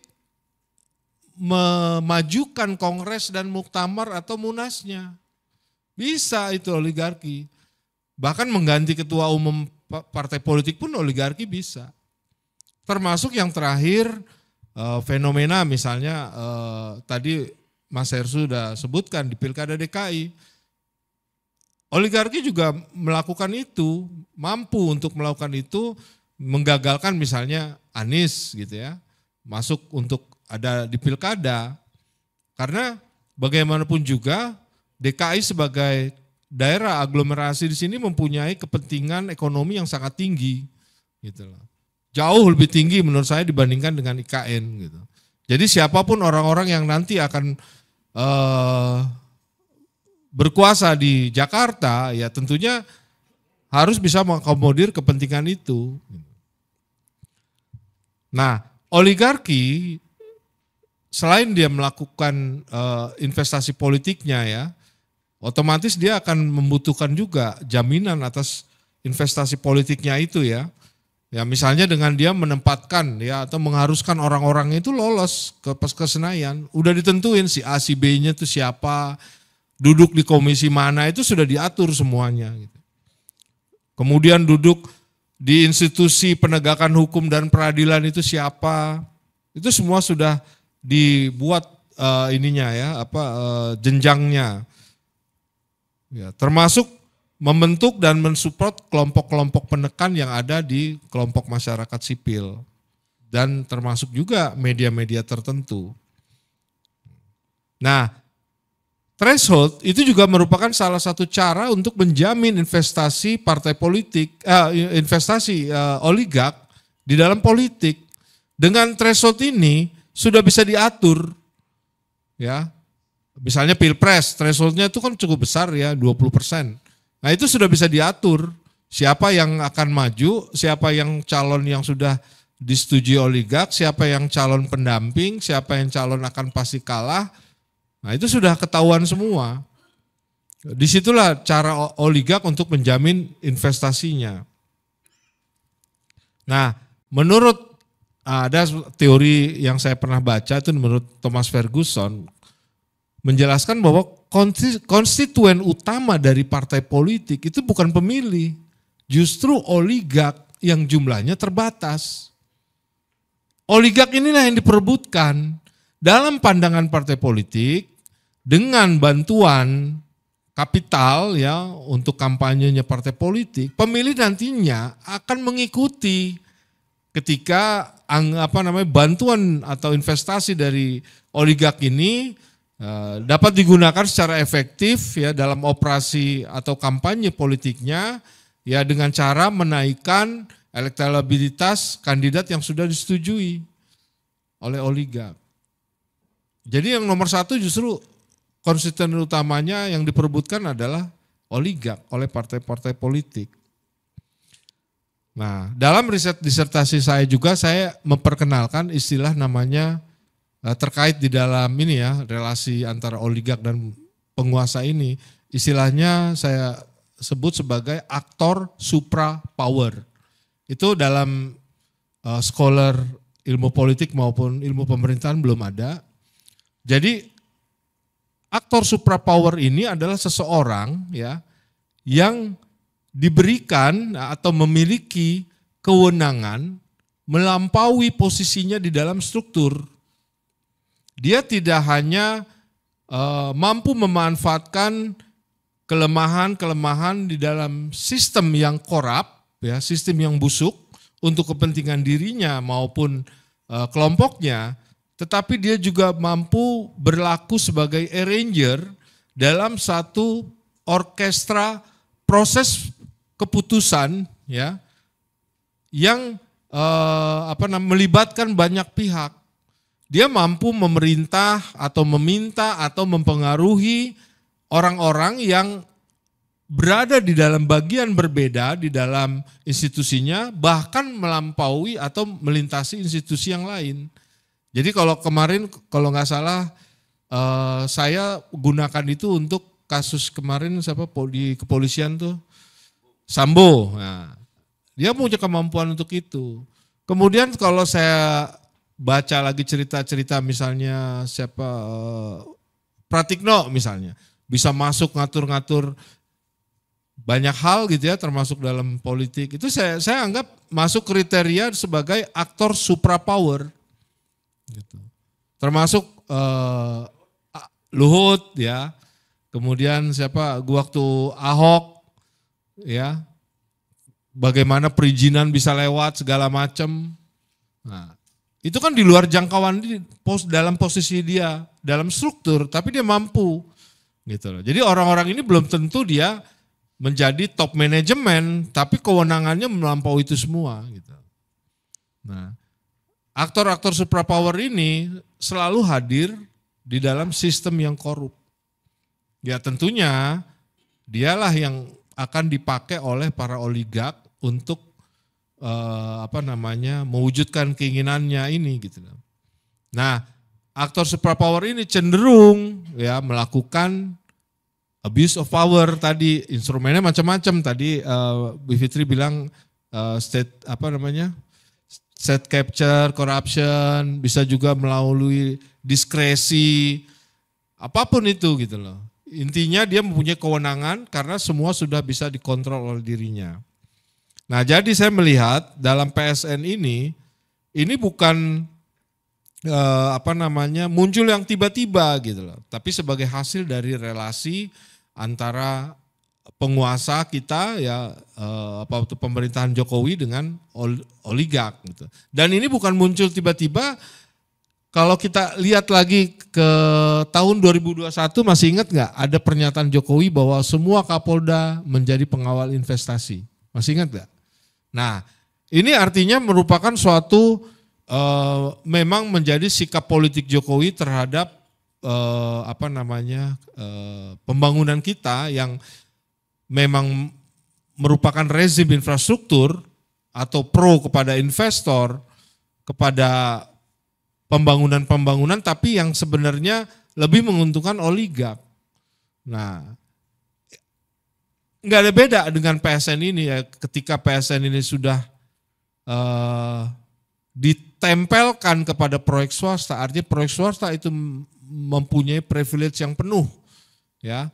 memajukan kongres dan muktamar atau munasnya. Bisa itu oligarki. Bahkan mengganti ketua umum partai politik pun oligarki bisa. Termasuk yang terakhir fenomena misalnya tadi Mas Heru sudah sebutkan di Pilkada DKI. Oligarki juga melakukan itu, mampu untuk melakukan itu, menggagalkan misalnya Anies gitu ya, masuk untuk ada di Pilkada. Karena bagaimanapun juga DKI sebagai daerah aglomerasi di sini mempunyai kepentingan ekonomi yang sangat tinggi, gitu loh. Jauh lebih tinggi menurut saya dibandingkan dengan IKN gitu. Jadi siapapun orang-orang yang nanti akan berkuasa di Jakarta, ya tentunya harus bisa mengakomodir kepentingan itu. Nah, oligarki selain dia melakukan investasi politiknya ya, otomatis dia akan membutuhkan juga jaminan atas investasi politiknya itu ya. Ya misalnya dengan dia menempatkan ya atau mengharuskan orang-orang itu lolos ke Senayan, udah ditentuin si A si B-nya itu siapa, duduk di komisi mana itu sudah diatur semuanya gitu. Kemudian duduk di institusi penegakan hukum dan peradilan itu siapa, itu semua sudah dibuat ininya ya jenjangnya. Ya, termasuk membentuk dan mensupport kelompok-kelompok penekan yang ada di kelompok masyarakat sipil dan termasuk juga media-media tertentu. Nah, threshold itu juga merupakan salah satu cara untuk menjamin investasi partai politik, investasi oligark di dalam politik. Dengan threshold ini sudah bisa diatur, ya. Misalnya pilpres, thresholdnya itu kan cukup besar ya, 20%. Nah itu sudah bisa diatur siapa yang akan maju, siapa yang calon yang sudah disetujui oligark, siapa yang calon pendamping, siapa yang calon akan pasti kalah. Nah itu sudah ketahuan semua. Disitulah cara oligark untuk menjamin investasinya. Nah menurut ada teori yang saya pernah baca itu menurut Thomas Ferguson, menjelaskan bahwa konstituen utama dari partai politik itu bukan pemilih, justru oligark yang jumlahnya terbatas. Oligark inilah yang diperebutkan dalam pandangan partai politik dengan bantuan kapital ya untuk kampanyenya partai politik. Pemilih nantinya akan mengikuti ketika bantuan atau investasi dari oligark ini dapat digunakan secara efektif ya dalam operasi atau kampanye politiknya ya dengan cara menaikkan elektabilitas kandidat yang sudah disetujui oleh oligark. Jadi yang nomor satu justru konstituen utamanya yang diperebutkan adalah oligark oleh partai-partai politik. Nah, dalam riset disertasi saya juga saya memperkenalkan istilah namanya terkait di dalam ini ya, relasi antara oligark dan penguasa ini. Istilahnya saya sebut sebagai aktor supra power. Itu dalam scholar ilmu politik maupun ilmu pemerintahan belum ada. Jadi aktor supra power ini adalah seseorang ya yang diberikan atau memiliki kewenangan melampaui posisinya di dalam struktur. Dia tidak hanya mampu memanfaatkan kelemahan-kelemahan di dalam sistem yang korup, ya, sistem yang busuk untuk kepentingan dirinya maupun kelompoknya, tetapi dia juga mampu berlaku sebagai arranger dalam satu orkestra proses keputusan ya yang melibatkan banyak pihak. Dia mampu memerintah atau meminta atau mempengaruhi orang-orang yang berada di dalam bagian berbeda di dalam institusinya, bahkan melampaui atau melintasi institusi yang lain. Jadi kalau kemarin kalau nggak salah saya gunakan itu untuk kasus kemarin di kepolisian tuh Sambo. Nah, dia punya kemampuan untuk itu. Kemudian kalau saya baca lagi cerita-cerita misalnya Pratikno misalnya bisa masuk ngatur-ngatur banyak hal gitu ya, termasuk dalam politik. Itu saya anggap masuk kriteria sebagai aktor supra power. Gitu. Termasuk Luhut ya. Kemudian waktu Ahok ya. Bagaimana perizinan bisa lewat segala macam. Nah, itu kan di luar jangkauan dalam posisi dia, dalam struktur, tapi dia mampu gitu loh. Jadi orang-orang ini belum tentu dia menjadi top manajemen, tapi kewenangannya melampaui itu semua gitu. Nah, aktor-aktor suprapower ini selalu hadir di dalam sistem yang korup. Ya tentunya dialah yang akan dipakai oleh para oligark untuk mewujudkan keinginannya ini gitu. Nah, aktor suprapower ini cenderung ya melakukan abuse of power tadi, instrumennya macam-macam tadi Bu Fitri bilang state capture, corruption, bisa juga melalui diskresi, apapun itu gitu loh. Intinya dia mempunyai kewenangan karena semua sudah bisa dikontrol oleh dirinya. Nah, jadi saya melihat dalam PSN ini bukan muncul yang tiba-tiba gitu loh, tapi sebagai hasil dari relasi antara penguasa kita ya pemerintahan Jokowi dengan oligark gitu. Dan ini bukan muncul tiba-tiba. Kalau kita lihat lagi ke tahun 2021 masih ingat nggak ada pernyataan Jokowi bahwa semua Kapolda menjadi pengawal investasi? Masih ingat nggak? Nah, ini artinya merupakan suatu memang menjadi sikap politik Jokowi terhadap pembangunan kita yang memang merupakan rezim infrastruktur atau pro kepada investor, kepada pembangunan tapi yang sebenarnya lebih menguntungkan oligark. Nah, nggak ada beda dengan PSN ini ya, ketika PSN ini sudah ditempelkan kepada proyek swasta, artinya proyek swasta itu mempunyai privilege yang penuh ya.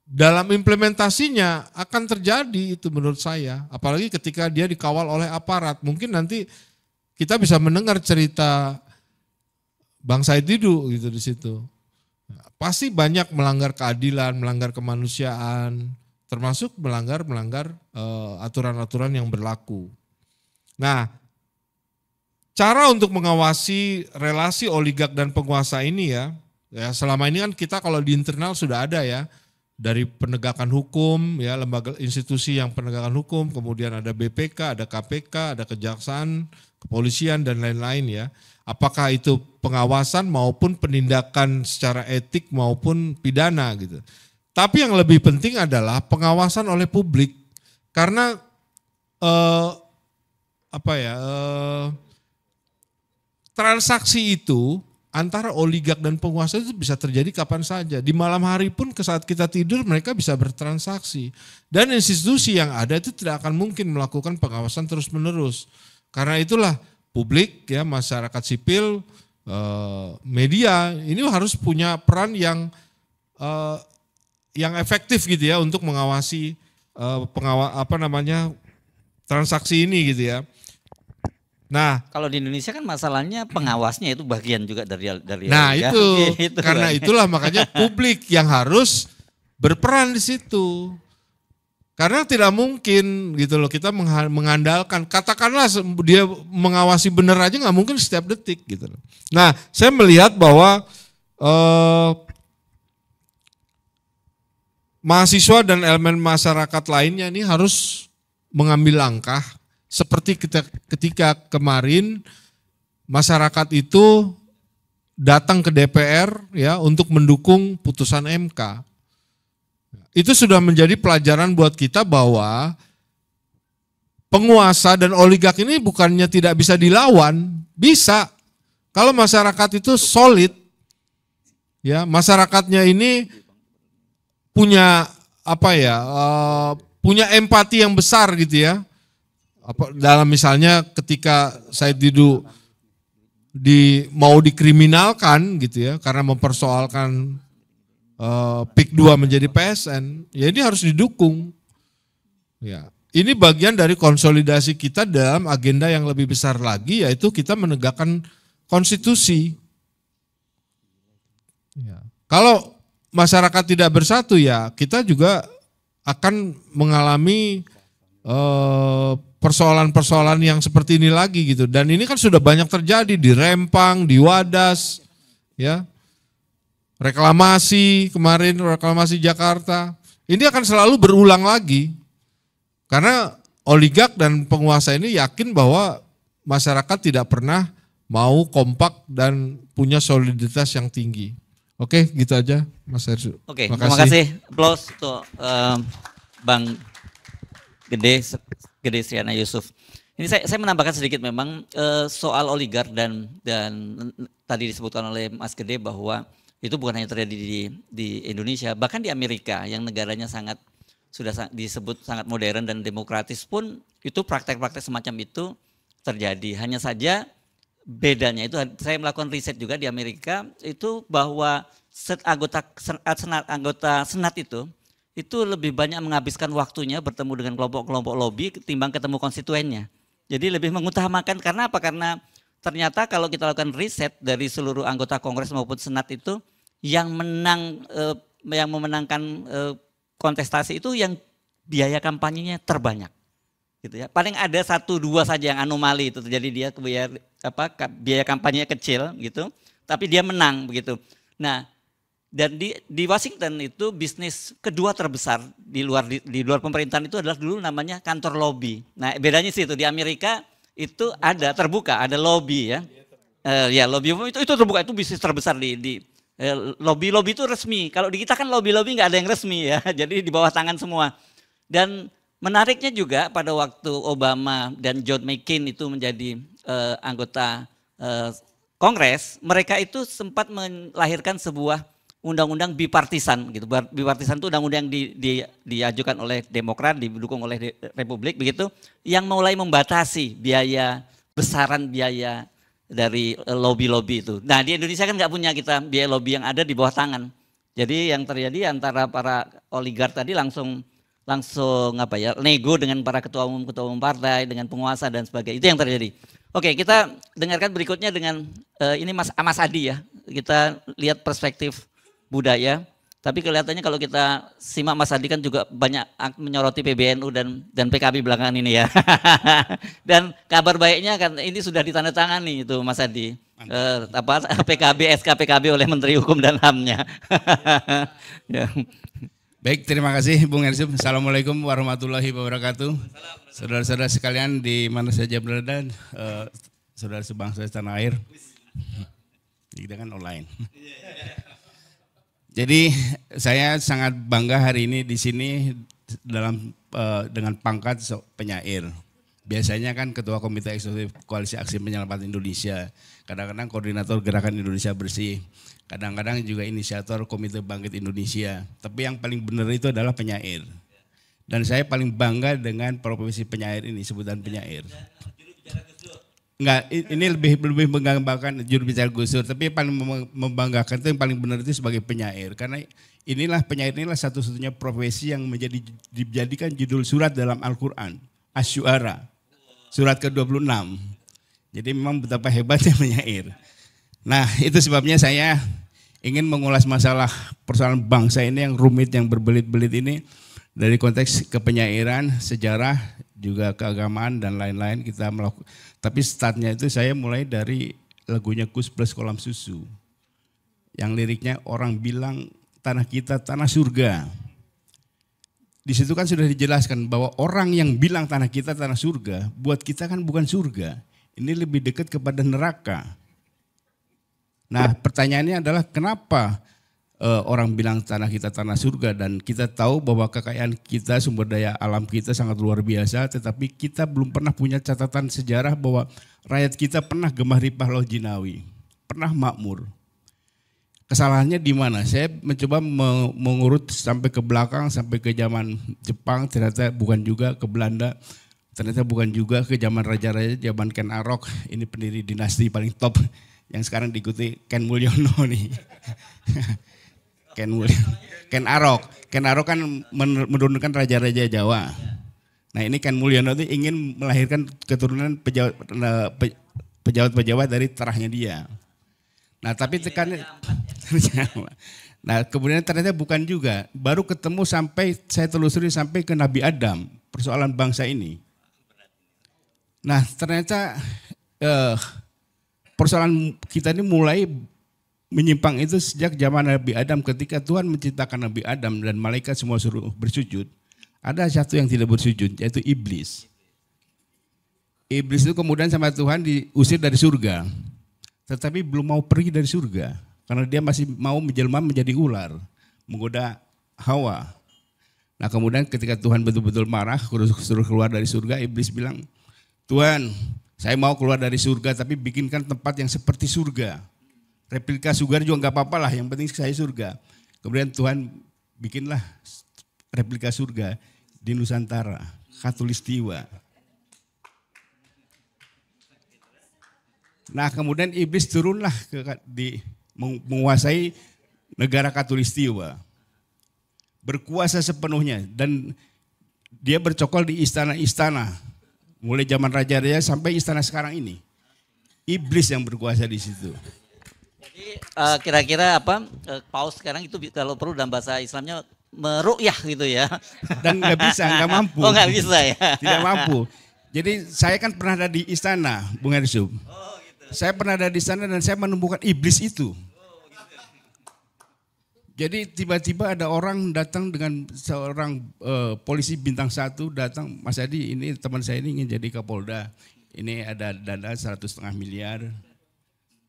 Dalam implementasinya akan terjadi itu menurut saya, apalagi ketika dia dikawal oleh aparat. Mungkin nanti kita bisa mendengar cerita Bang Said Didu gitu di situ. Pasti banyak melanggar keadilan, melanggar kemanusiaan, termasuk melanggar aturan-aturan yang berlaku. Nah, cara untuk mengawasi relasi oligark dan penguasa ini ya selama ini kan kita kalau di internal sudah ada ya, dari penegakan hukum ya, lembaga institusi yang penegakan hukum, kemudian ada BPK, ada KPK, ada kejaksaan, kepolisian dan lain-lain ya. Apakah itu pengawasan maupun penindakan secara etik maupun pidana gitu. Tapi yang lebih penting adalah pengawasan oleh publik, karena transaksi itu antara oligark dan penguasa itu bisa terjadi kapan saja. Di malam hari pun saat kita tidur mereka bisa bertransaksi. Dan institusi yang ada itu tidak akan mungkin melakukan pengawasan terus-menerus. Karena itulah publik, ya, masyarakat sipil, media ini harus punya peran yang efektif gitu ya untuk mengawasi transaksi ini gitu ya. Nah, kalau di Indonesia kan masalahnya pengawasnya itu bagian juga dari nah ya. itu karena itulah makanya publik yang harus berperan di situ. Karena tidak mungkin gitu loh kita mengandalkan, katakanlah dia mengawasi benar aja nggak mungkin setiap detik gitu loh. Nah, saya melihat bahwa mahasiswa dan elemen masyarakat lainnya ini harus mengambil langkah seperti ketika kemarin masyarakat itu datang ke DPR ya untuk mendukung putusan MK. Itu sudah menjadi pelajaran buat kita bahwa penguasa dan oligark ini bukannya tidak bisa dilawan, bisa. Kalau masyarakat itu solid, ya masyarakatnya ini punya punya empati yang besar gitu ya. Dalam misalnya ketika Said Didu mau dikriminalkan gitu ya karena mempersoalkan PIK 2 menjadi PSN, ya ini harus didukung. Ya, ini bagian dari konsolidasi kita dalam agenda yang lebih besar lagi, yaitu kita menegakkan konstitusi. Ya. Kalau masyarakat tidak bersatu ya kita juga akan mengalami persoalan-persoalan yang seperti ini lagi gitu. Dan ini kan sudah banyak terjadi di Rempang, di Wadas, ya. Reklamasi kemarin, reklamasi Jakarta. Ini akan selalu berulang lagi. Karena oligark dan penguasa ini yakin bahwa masyarakat tidak pernah mau kompak dan punya soliditas yang tinggi. Oke, gitu aja Mas Hersu. Oke, terima kasih. Applause untuk Bang Gede Sriana Yusuf. Ini saya menambahkan sedikit memang soal oligark dan tadi disebutkan oleh Mas Gede bahwa itu bukan hanya terjadi di Indonesia, bahkan di Amerika yang negaranya sudah disebut sangat modern dan demokratis pun itu praktek-praktek semacam itu terjadi. Hanya saja bedanya itu saya melakukan riset juga di Amerika itu bahwa anggota senat itu lebih banyak menghabiskan waktunya bertemu dengan kelompok-kelompok lobby ketimbang ketemu konstituennya. Jadi lebih mengutamakan, karena apa? Karena ternyata kalau kita lakukan riset dari seluruh anggota Kongres maupun Senat itu yang memenangkan kontestasi itu yang biaya kampanyenya terbanyak. Gitu ya. Paling ada 1-2 saja yang anomali itu terjadi, dia biaya kampanyenya kecil gitu, tapi dia menang begitu. Nah, dan di Washington itu bisnis kedua terbesar di luar pemerintahan itu adalah dulu namanya kantor lobby. Nah, bedanya sih itu di Amerika itu ada terbuka, ada lobby ya. Ya lobby itu terbuka, itu bisnis terbesar di lobby itu resmi. Kalau di kita kan lobby nggak ada yang resmi ya. Jadi di bawah tangan semua. Dan menariknya juga pada waktu Obama dan John McCain itu menjadi anggota Kongres, mereka itu sempat melahirkan sebuah undang-undang bipartisan gitu. Bipartisan itu undang-undang yang diajukan oleh Demokrat, didukung oleh Republik begitu, yang mulai membatasi besaran biaya dari lobby itu. Nah, di Indonesia kan nggak punya kita biaya lobby yang ada di bawah tangan. Jadi yang terjadi antara para oligark tadi langsung nego dengan para ketua umum partai, dengan penguasa dan sebagainya. Itu yang terjadi. Oke, kita dengarkan berikutnya dengan ini Mas Adi ya. Kita lihat perspektif budaya. Tapi kelihatannya kalau kita simak Mas Adi kan juga banyak menyoroti PBNU dan PKB belakangan ini ya. Dan kabar baiknya kan ini sudah ditandatangani itu Mas Adi. PKB, SK PKB oleh Menteri Hukum dan HAM-nya. Ya. Baik, terima kasih Bung Ersub. Assalamualaikum warahmatullahi wabarakatuh. Saudara-saudara sekalian di mana saja berada, saudara sebangsa tanah air. Kita kan online. Jadi saya sangat bangga hari ini di sini dengan pangkat penyair. Biasanya kan Ketua Komite Eksekutif Koalisi Aksi Penyelamat Indonesia, kadang-kadang Koordinator Gerakan Indonesia Bersih, kadang-kadang juga inisiator Komite Bangkit Indonesia. Tapi yang paling benar itu adalah penyair. Dan saya paling bangga dengan profesi penyair ini, sebutan penyair. Enggak, ini lebih membanggakan juru bicara Gus Dur, tapi yang paling membanggakan itu yang paling benar itu sebagai penyair. Karena penyair inilah satu-satunya profesi yang dijadikan judul surat dalam Al-Quran, Asy-Syu'ara, surat ke-26. Jadi memang betapa hebatnya penyair. Nah itu sebabnya saya ingin mengulas masalah persoalan bangsa ini yang rumit, yang berbelit-belit ini dari konteks kepenyairan, sejarah, juga keagamaan dan lain-lain kita melakukan. Tapi startnya itu saya mulai dari lagunya Kus Plus Kolam Susu. Yang liriknya orang bilang tanah kita tanah surga. Di situ kan sudah dijelaskan bahwa orang yang bilang tanah kita tanah surga, buat kita kan bukan surga. Ini lebih dekat kepada neraka. Nah pertanyaannya adalah kenapa orang bilang tanah kita tanah surga dan kita tahu bahwa kekayaan kita, sumber daya alam kita sangat luar biasa, tetapi kita belum pernah punya catatan sejarah bahwa rakyat kita pernah gemah ripah Laut Jinawi, pernah makmur. Kesalahannya di mana? Saya mencoba mengurut sampai ke belakang, sampai ke zaman Jepang, ternyata bukan juga, ke Belanda, ternyata bukan juga, ke zaman raja-raja, zaman Ken Arok, ini pendiri dinasti paling top, yang sekarang diikuti Ken Mulyono nih. Ken Arok kan menurunkan raja-raja Jawa. Nah ini Ken Mulyono itu ingin melahirkan keturunan pejabat-pejabat dari terahnya dia. Nah tapi nah kemudian ternyata bukan juga. Baru ketemu sampai saya telusuri sampai ke Nabi Adam persoalan bangsa ini. Nah ternyata persoalan kita ini mulai menyimpang itu sejak zaman Nabi Adam, ketika Tuhan menciptakan Nabi Adam dan malaikat semua suruh bersujud. Ada satu yang tidak bersujud, yaitu iblis. Iblis itu kemudian sama Tuhan diusir dari surga. Tetapi belum mau pergi dari surga. Karena dia masih mau menjelma menjadi ular, menggoda Hawa. Nah kemudian ketika Tuhan betul-betul marah, suruh keluar dari surga, iblis bilang, Tuhan saya mau keluar dari surga tapi bikinkan tempat yang seperti surga. Replika surga juga nggak apa-apa lah, yang penting saya surga. Kemudian Tuhan bikinlah replika surga di Nusantara, Khatulistiwa. Nah kemudian iblis turunlah menguasai negara Khatulistiwa. Berkuasa sepenuhnya dan dia bercokol di istana-istana. Mulai zaman raja-raja sampai istana sekarang ini. Iblis yang berkuasa di situ. Jadi kira-kira paus sekarang itu kalau perlu dalam bahasa Islamnya meru'yah gitu ya. Dan nggak bisa, nggak mampu. Oh nggak bisa ya. Tidak mampu. Jadi saya kan pernah ada di istana, Bung Ersub. Oh, gitu. Saya pernah ada di istana dan saya menemukan iblis itu. Jadi tiba-tiba ada orang datang dengan seorang polisi bintang 1 datang, Mas Adi ini teman saya ini ingin jadi Kapolda. Ini ada dana 1,5 miliar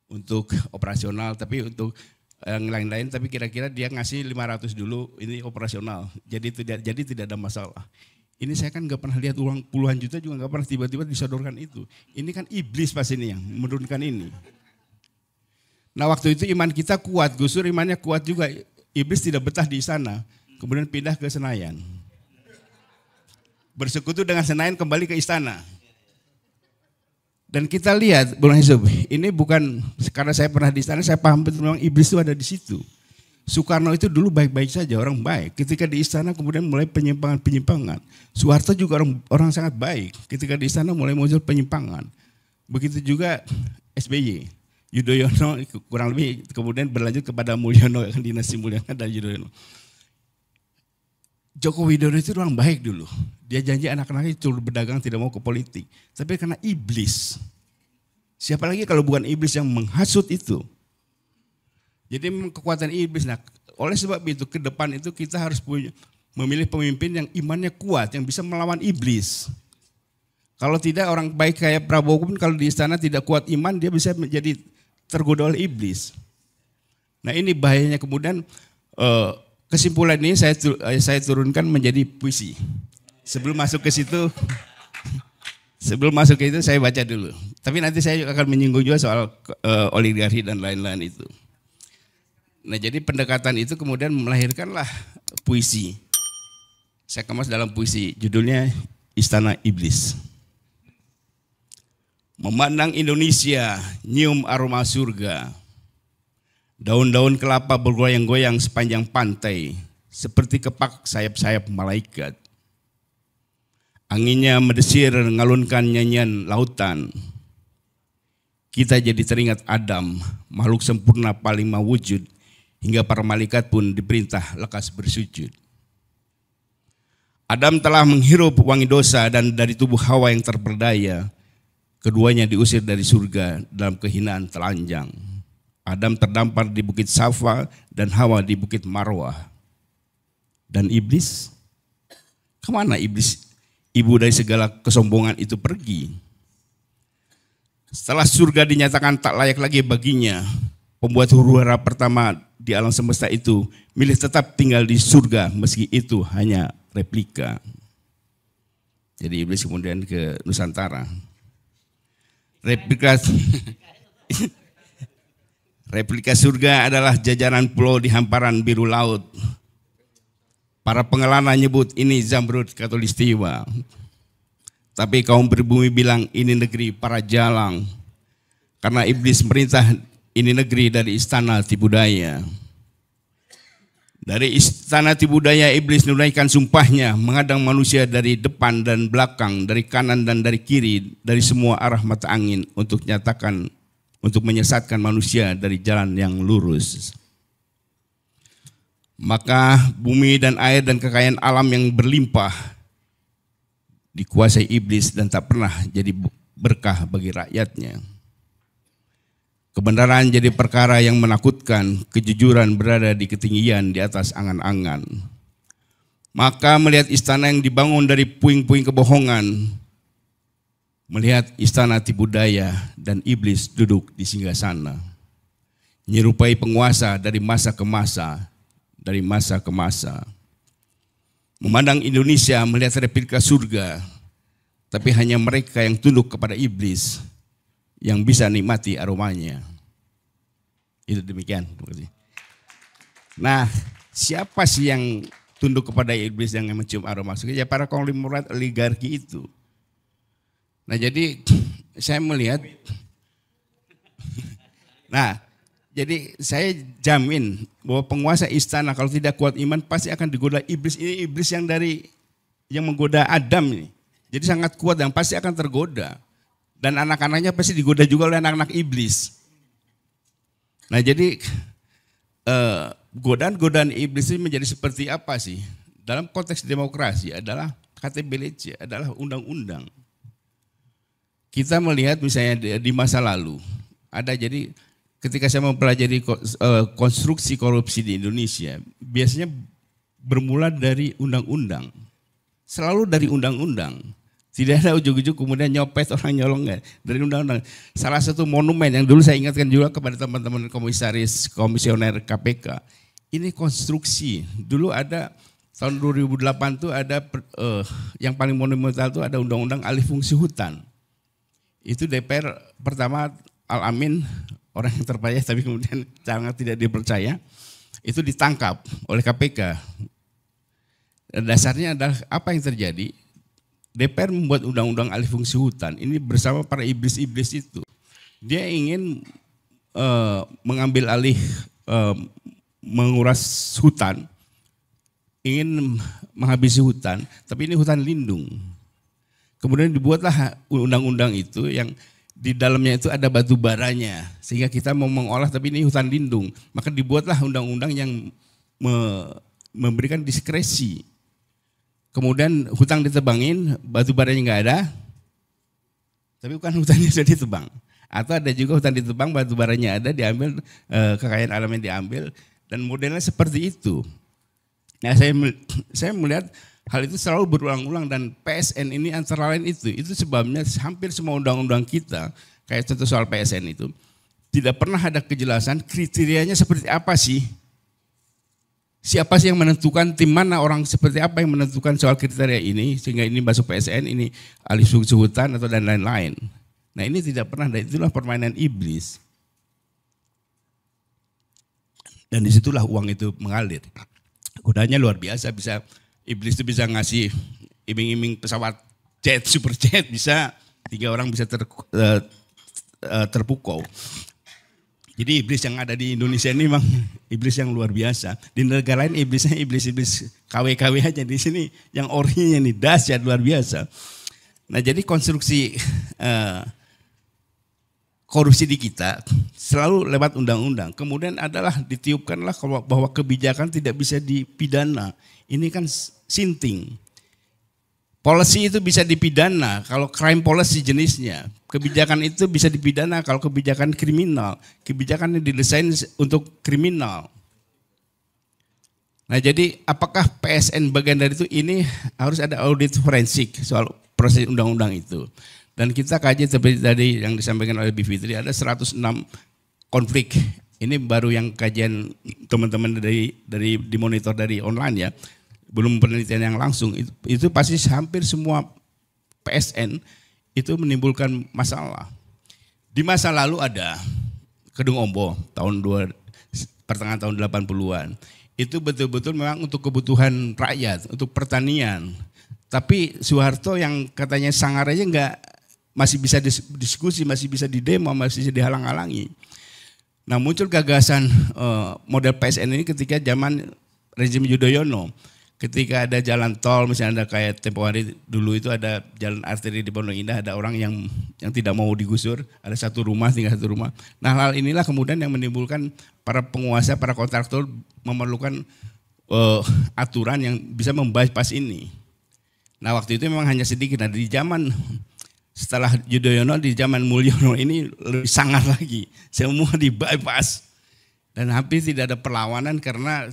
untuk operasional, tapi untuk yang lain-lain, tapi kira-kira dia ngasih 500 dulu, ini operasional. Jadi tidak ada masalah. Ini saya kan nggak pernah lihat uang puluhan juta juga nggak pernah tiba-tiba disodorkan itu. Ini kan iblis pas ini yang menurunkan ini. Nah waktu itu iman kita kuat, Gus Dur imannya kuat juga. Iblis tidak betah di sana, kemudian pindah ke Senayan. Bersekutu dengan Senayan kembali ke istana. Dan kita lihat, Bung Ersub, ini bukan karena saya pernah di istana, saya paham betul memang iblis itu ada di situ. Soekarno itu dulu baik-baik saja, orang baik. Ketika di istana kemudian mulai penyimpangan-penyimpangan. Soeharto juga orang sangat baik. Ketika di istana mulai muncul penyimpangan. Begitu juga SBY. Yudhoyono kurang lebih kemudian berlanjut kepada Mulyono, dinasti Mulyono dan Yudhoyono. Joko Widodo itu orang baik dulu. Dia janji anak-anaknya turun berdagang, tidak mau ke politik. Tapi karena iblis. Siapa lagi kalau bukan iblis yang menghasut itu. Jadi memang kekuatan iblis. Nah, oleh sebab itu ke depan itu kita harus memilih pemimpin yang imannya kuat, yang bisa melawan iblis. Kalau tidak orang baik kayak Prabowo pun kalau di istana tidak kuat iman, dia bisa menjadi tergoda oleh iblis. Nah ini bahayanya. Kemudian kesimpulan ini saya turunkan menjadi puisi. Sebelum masuk ke situ, saya baca dulu. Tapi nanti saya juga akan menyinggung juga soal oligarki dan lain-lain itu. Nah jadi pendekatan itu kemudian melahirkanlah puisi. Saya kemas dalam puisi, judulnya Istana Iblis. Memandang Indonesia, nyium aroma surga. Daun-daun kelapa bergoyang-goyang sepanjang pantai, seperti kepak sayap-sayap malaikat. Anginnya mendesir ngalunkan nyanyian lautan. Kita jadi teringat Adam, makhluk sempurna paling mewujud, hingga para malaikat pun diperintah lekas bersujud. Adam telah menghirup wangi dosa dan dari tubuh Hawa yang terperdaya, keduanya diusir dari surga dalam kehinaan telanjang. Adam terdampar di bukit Safa dan Hawa di bukit Marwah. Dan iblis? Kemana iblis? Ibu dari segala kesombongan itu pergi. Setelah surga dinyatakan tak layak lagi baginya, pembuat huru-hara pertama di alam semesta itu milih tetap tinggal di surga meski itu hanya replika. Jadi iblis kemudian ke Nusantara. Replika surga adalah jajaran pulau di hamparan biru laut. Para pengelana nyebut ini Zamrud Katulistiwa. Tapi kaum pribumi bilang ini negeri para jalang. Karena iblis merintah ini negeri dari istana Tibudaya. Dari istana Tibudaya iblis menunaikan sumpahnya menghadang manusia dari depan dan belakang, dari kanan dan dari kiri, dari semua arah mata angin untuk menyesatkan manusia dari jalan yang lurus. Maka bumi dan air dan kekayaan alam yang berlimpah dikuasai iblis dan tak pernah jadi berkah bagi rakyatnya. Kebenaran jadi perkara yang menakutkan, kejujuran berada di ketinggian di atas angan-angan. Maka melihat istana yang dibangun dari puing-puing kebohongan, melihat istana Tibudaya dan iblis duduk di singgasana, nyerupai penguasa dari masa ke masa, dari masa ke masa. Memandang Indonesia melihat replika surga, tapi hanya mereka yang tunduk kepada iblis yang bisa nikmati aromanya. Itu demikian. Nah, siapa sih yang tunduk kepada iblis yang mencium aroma surga? Ya para konglomerat oligarki itu. Nah jadi saya melihat, nah jadi saya jamin bahwa penguasa istana kalau tidak kuat iman pasti akan digoda iblis. Ini iblis yang menggoda Adam ini. Jadi sangat kuat dan pasti akan tergoda. Dan anak-anaknya pasti digoda juga oleh anak-anak iblis. Nah jadi godaan-godaan iblis ini menjadi seperti apa sih? Dalam konteks demokrasi adalah KTBLC, adalah undang-undang. Kita melihat misalnya di masa lalu, ada jadi ketika saya mempelajari konstruksi korupsi di Indonesia, biasanya bermula dari undang-undang. Selalu dari undang-undang. Tidak ada ujuk-ujuk kemudian nyopet orang nyolong, enggak. Dari undang-undang. Salah satu monumen yang dulu saya ingatkan juga kepada teman-teman komisioner KPK. Ini konstruksi. Dulu ada tahun 2008 tuh ada yang paling monumental tuh ada undang-undang alih fungsi hutan. Itu DPR pertama Al-Amin, orang yang terpercaya tapi kemudian sangat tidak dipercaya, itu ditangkap oleh KPK. Dasarnya adalah apa yang terjadi? DPR membuat undang-undang alih fungsi hutan ini bersama para iblis-iblis itu. Dia ingin mengambil alih, menguras hutan, ingin menghabisi hutan, tapi ini hutan lindung. Kemudian dibuatlah undang-undang itu yang di dalamnya itu ada batu baranya, sehingga kita mau mengolah tapi ini hutan lindung. Maka dibuatlah undang-undang yang memberikan diskresi. Kemudian hutan ditebangin, batu baranya nggak ada, tapi bukan hutannya sudah ditebang. Atau ada juga hutan ditebang, batu baranya ada, diambil, kekayaan alamnya diambil, dan modelnya seperti itu. Nah, saya melihat hal itu selalu berulang-ulang, dan PSN ini antara lain itu sebabnya hampir semua undang-undang kita, kayak contoh soal PSN itu, tidak pernah ada kejelasan kriterianya seperti apa sih. Siapa sih yang menentukan, tim mana, orang seperti apa yang menentukan soal kriteria ini, sehingga ini masuk PSN, ini alih fungsi hutan atau dan lain-lain. Nah ini tidak pernah, dan itulah permainan iblis. Dan disitulah uang itu mengalir. Godanya luar biasa, iblis itu bisa ngasih iming-iming pesawat jet, super jet, bisa 3 orang bisa terpukau. Jadi iblis yang ada di Indonesia ini memang iblis yang luar biasa. Di negara lain iblisnya iblis KW-KW aja, di sini yang orinya ini dahsyat luar biasa. Nah jadi konstruksi korupsi di kita selalu lewat undang-undang. Kemudian adalah ditiupkanlah bahwa kebijakan tidak bisa dipidana. Ini kan sinting. Policy itu bisa dipidana kalau crime policy jenisnya. Kebijakan itu bisa dipidana kalau kebijakan kriminal. Kebijakan yang didesain untuk kriminal. Nah jadi apakah PSN bagian dari itu? Ini harus ada audit forensik soal proses undang-undang itu. Dan kita kaji seperti tadi yang disampaikan oleh Bu Fitri, ada 106 konflik. Ini baru yang kajian teman-teman dari dimonitor dari online ya. Belum penelitian yang langsung, itu pasti hampir semua PSN itu menimbulkan masalah. Di masa lalu ada Kedung Ombo pertengahan tahun 80-an. Itu betul-betul memang untuk kebutuhan rakyat, untuk pertanian. Tapi Soeharto yang katanya sangar aja masih bisa diskusi, masih bisa didemo, masih bisa dihalang-halangi. Nah muncul gagasan model PSN ini ketika zaman rezim Yudhoyono. Ketika ada jalan tol, misalnya ada kayak tempo hari dulu itu ada jalan arteri di Pondok Indah, ada orang yang tidak mau digusur, ada tinggal satu rumah. Nah hal inilah kemudian yang menimbulkan para penguasa, para kontraktor memerlukan aturan yang bisa membypass ini. Nah waktu itu memang hanya sedikit. Nah di zaman setelah Yudhoyono, di zaman Mulyono ini lebih sangar lagi, semua di-bypass. Dan hampir tidak ada perlawanan karena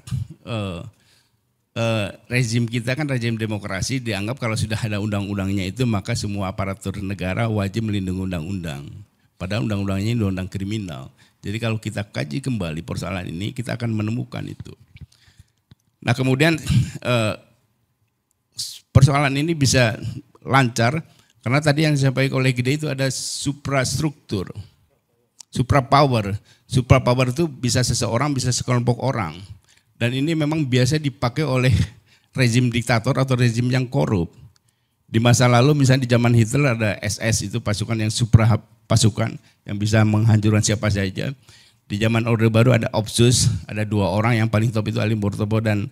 rezim kita kan rezim demokrasi, dianggap kalau sudah ada undang-undangnya itu maka semua aparatur negara wajib melindungi undang-undang. Padahal undang-undangnya ini undang kriminal. Jadi kalau kita kaji kembali persoalan ini kita akan menemukan itu. Nah kemudian persoalan ini bisa lancar karena tadi yang disampaikan oleh Gede itu ada suprastruktur, suprapower. Suprapower itu bisa seseorang, bisa sekelompok orang. Dan ini memang biasa dipakai oleh rezim diktator atau rezim yang korup. Di masa lalu misalnya di zaman Hitler ada SS, itu pasukan yang supra pasukan yang bisa menghancurkan siapa saja. Di zaman Orde Baru ada Opsus, ada 2 orang yang paling top itu Ali Murtopo dan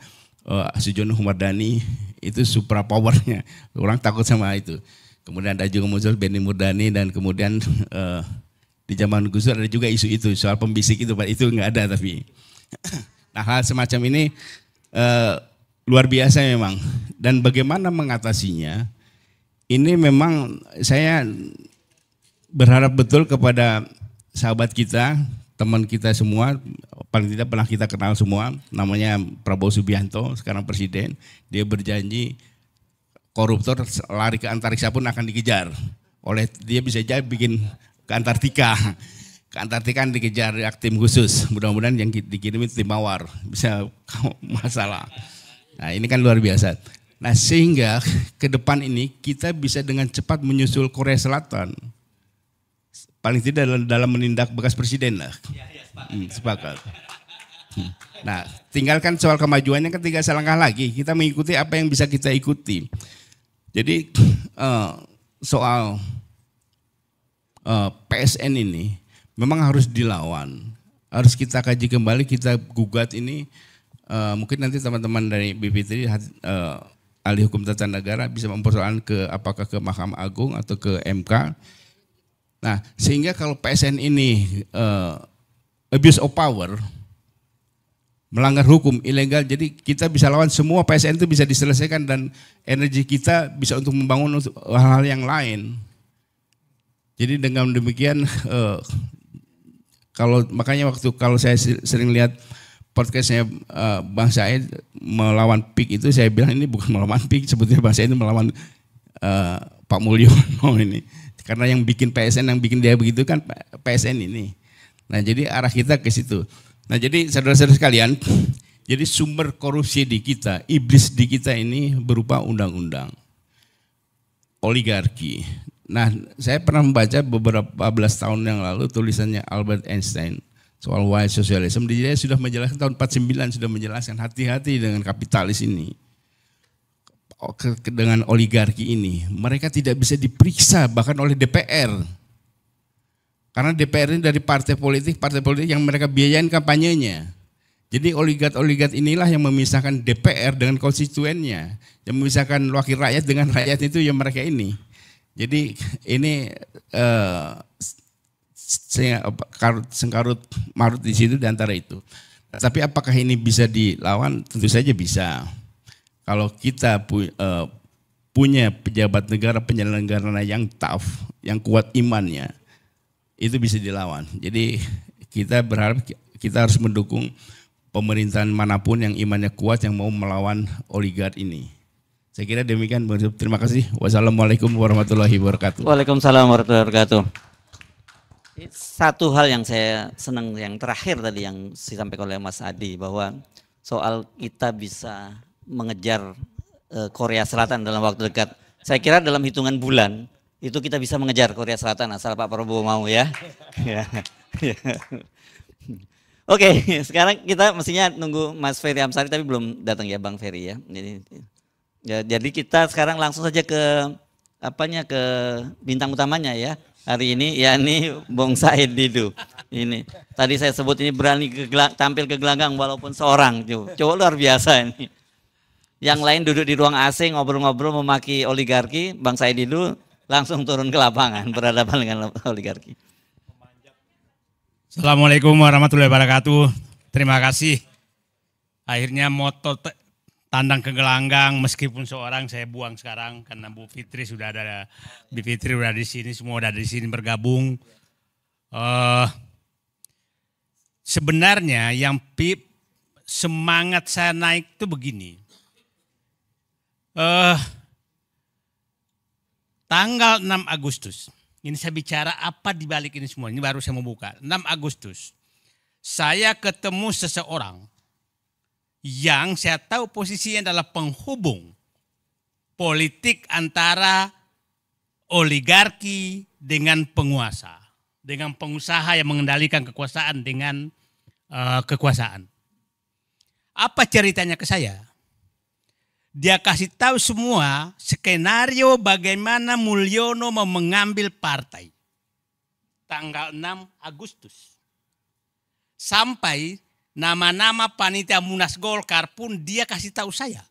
Sujono Humardani, itu supra powernya. Orang takut sama itu. Kemudian ada juga muncul Benny Murdani dan kemudian di zaman Gus Dur ada juga isu itu soal pembisik itu nggak ada tapi. Nah hal semacam ini luar biasa memang, dan bagaimana mengatasinya ini memang saya berharap betul kepada sahabat kita, teman kita semua, paling tidak pernah kita kenal semua, namanya Prabowo Subianto, sekarang presiden. Dia berjanji koruptor lari ke antariksa pun akan dikejar oleh dia, bisa jadi bikin ke Antartika. Ke Antartika dikejar tim khusus, mudah-mudahan yang dikirim itu tim mawar, bisa masalah. Nah ini kan luar biasa. Nah sehingga ke depan ini kita bisa dengan cepat menyusul Korea Selatan. Paling tidak dalam menindak bekas presiden lah. Sepakat. Nah tinggalkan soal kemajuannya, ketika selangkah lagi kita mengikuti apa yang bisa kita ikuti. Jadi soal PSN ini memang harus dilawan, harus kita kaji kembali, kita gugat ini. Mungkin nanti teman-teman dari BPT ahli hukum tata negara bisa mempersoalkan apakah ke Mahkamah Agung atau ke MK. Nah, sehingga kalau PSN ini abuse of power, melanggar hukum, ilegal, jadi kita bisa lawan semua PSN itu bisa diselesaikan dan energi kita bisa untuk membangun hal-hal yang lain. Jadi dengan demikian, makanya kalau saya sering lihat podcastnya Bang Said melawan PIK itu, saya bilang ini bukan melawan PIK, sebetulnya Bang Said ini melawan Pak Mulyono ini. Karena yang bikin PSN, yang bikin dia begitu kan PSN ini. Nah jadi arah kita ke situ. Nah jadi saudara-saudara sekalian, jadi sumber korupsi di kita, iblis di kita ini berupa undang-undang, oligarki. Nah saya pernah membaca beberapa belas tahun yang lalu tulisannya Albert Einstein soal white socialism. Dia sudah menjelaskan tahun 49 sudah menjelaskan hati-hati dengan kapitalis ini. Dengan oligarki ini, mereka tidak bisa diperiksa bahkan oleh DPR. Karena DPR ini dari partai politik yang mereka biayain kampanyenya. Jadi oligark inilah yang memisahkan DPR dengan konstituennya, yang memisahkan wakil rakyat dengan rakyat itu yang mereka ini. Jadi ini sengkarut marut di situ di antara itu. Tapi apakah ini bisa dilawan? Tentu saja bisa. Kalau kita punya pejabat negara penyelenggara yang tough, yang kuat imannya, itu bisa dilawan. Jadi kita berharap kita harus mendukung pemerintahan manapun yang imannya kuat yang mau melawan oligark ini. Saya kira demikian. Terima kasih. Wassalamualaikum warahmatullahi wabarakatuh. Waalaikumsalam warahmatullahi wabarakatuh. Satu hal yang saya senang yang terakhir tadi yang disampaikan oleh Mas Adi, bahwa soal kita bisa mengejar Korea Selatan dalam waktu dekat. Saya kira dalam hitungan bulan itu kita bisa mengejar Korea Selatan asal Pak Prabowo mau ya. Oke, sekarang kita mestinya nunggu Mas Ferry Amsari tapi belum datang ya Bang Ferry ya. Jadi kita sekarang langsung saja ke ke bintang utamanya ya. Hari ini yakni Bung Said Didu. Ini tadi saya sebut ini berani tampil ke gelanggang walaupun seorang. Coba luar biasa ini. Yang lain duduk di ruang AC ngobrol-ngobrol memaki oligarki, Bang Said Didu langsung turun ke lapangan berhadapan dengan oligarki. Assalamualaikum warahmatullahi wabarakatuh. Terima kasih. Akhirnya moto tandang ke gelanggang meskipun seorang saya buang sekarang karena Bu Fitri sudah ada. Bu Fitri sudah di sini, semua sudah di sini bergabung. Sebenarnya yang semangat saya naik itu begini. Tanggal 6 Agustus, ini saya bicara apa di balik ini semua, ini baru saya mau buka. 6 Agustus, saya ketemu seseorang yang saya tahu posisinya adalah penghubung politik antara oligarki dengan penguasa, dengan pengusaha yang mengendalikan kekuasaan dengan kekuasaan. Apa ceritanya ke saya? Dia kasih tahu semua skenario bagaimana Mulyono mau mengambil partai. Tanggal 6 Agustus. Sampai nama-nama panitia Munas Golkar pun dia kasih tahu saya.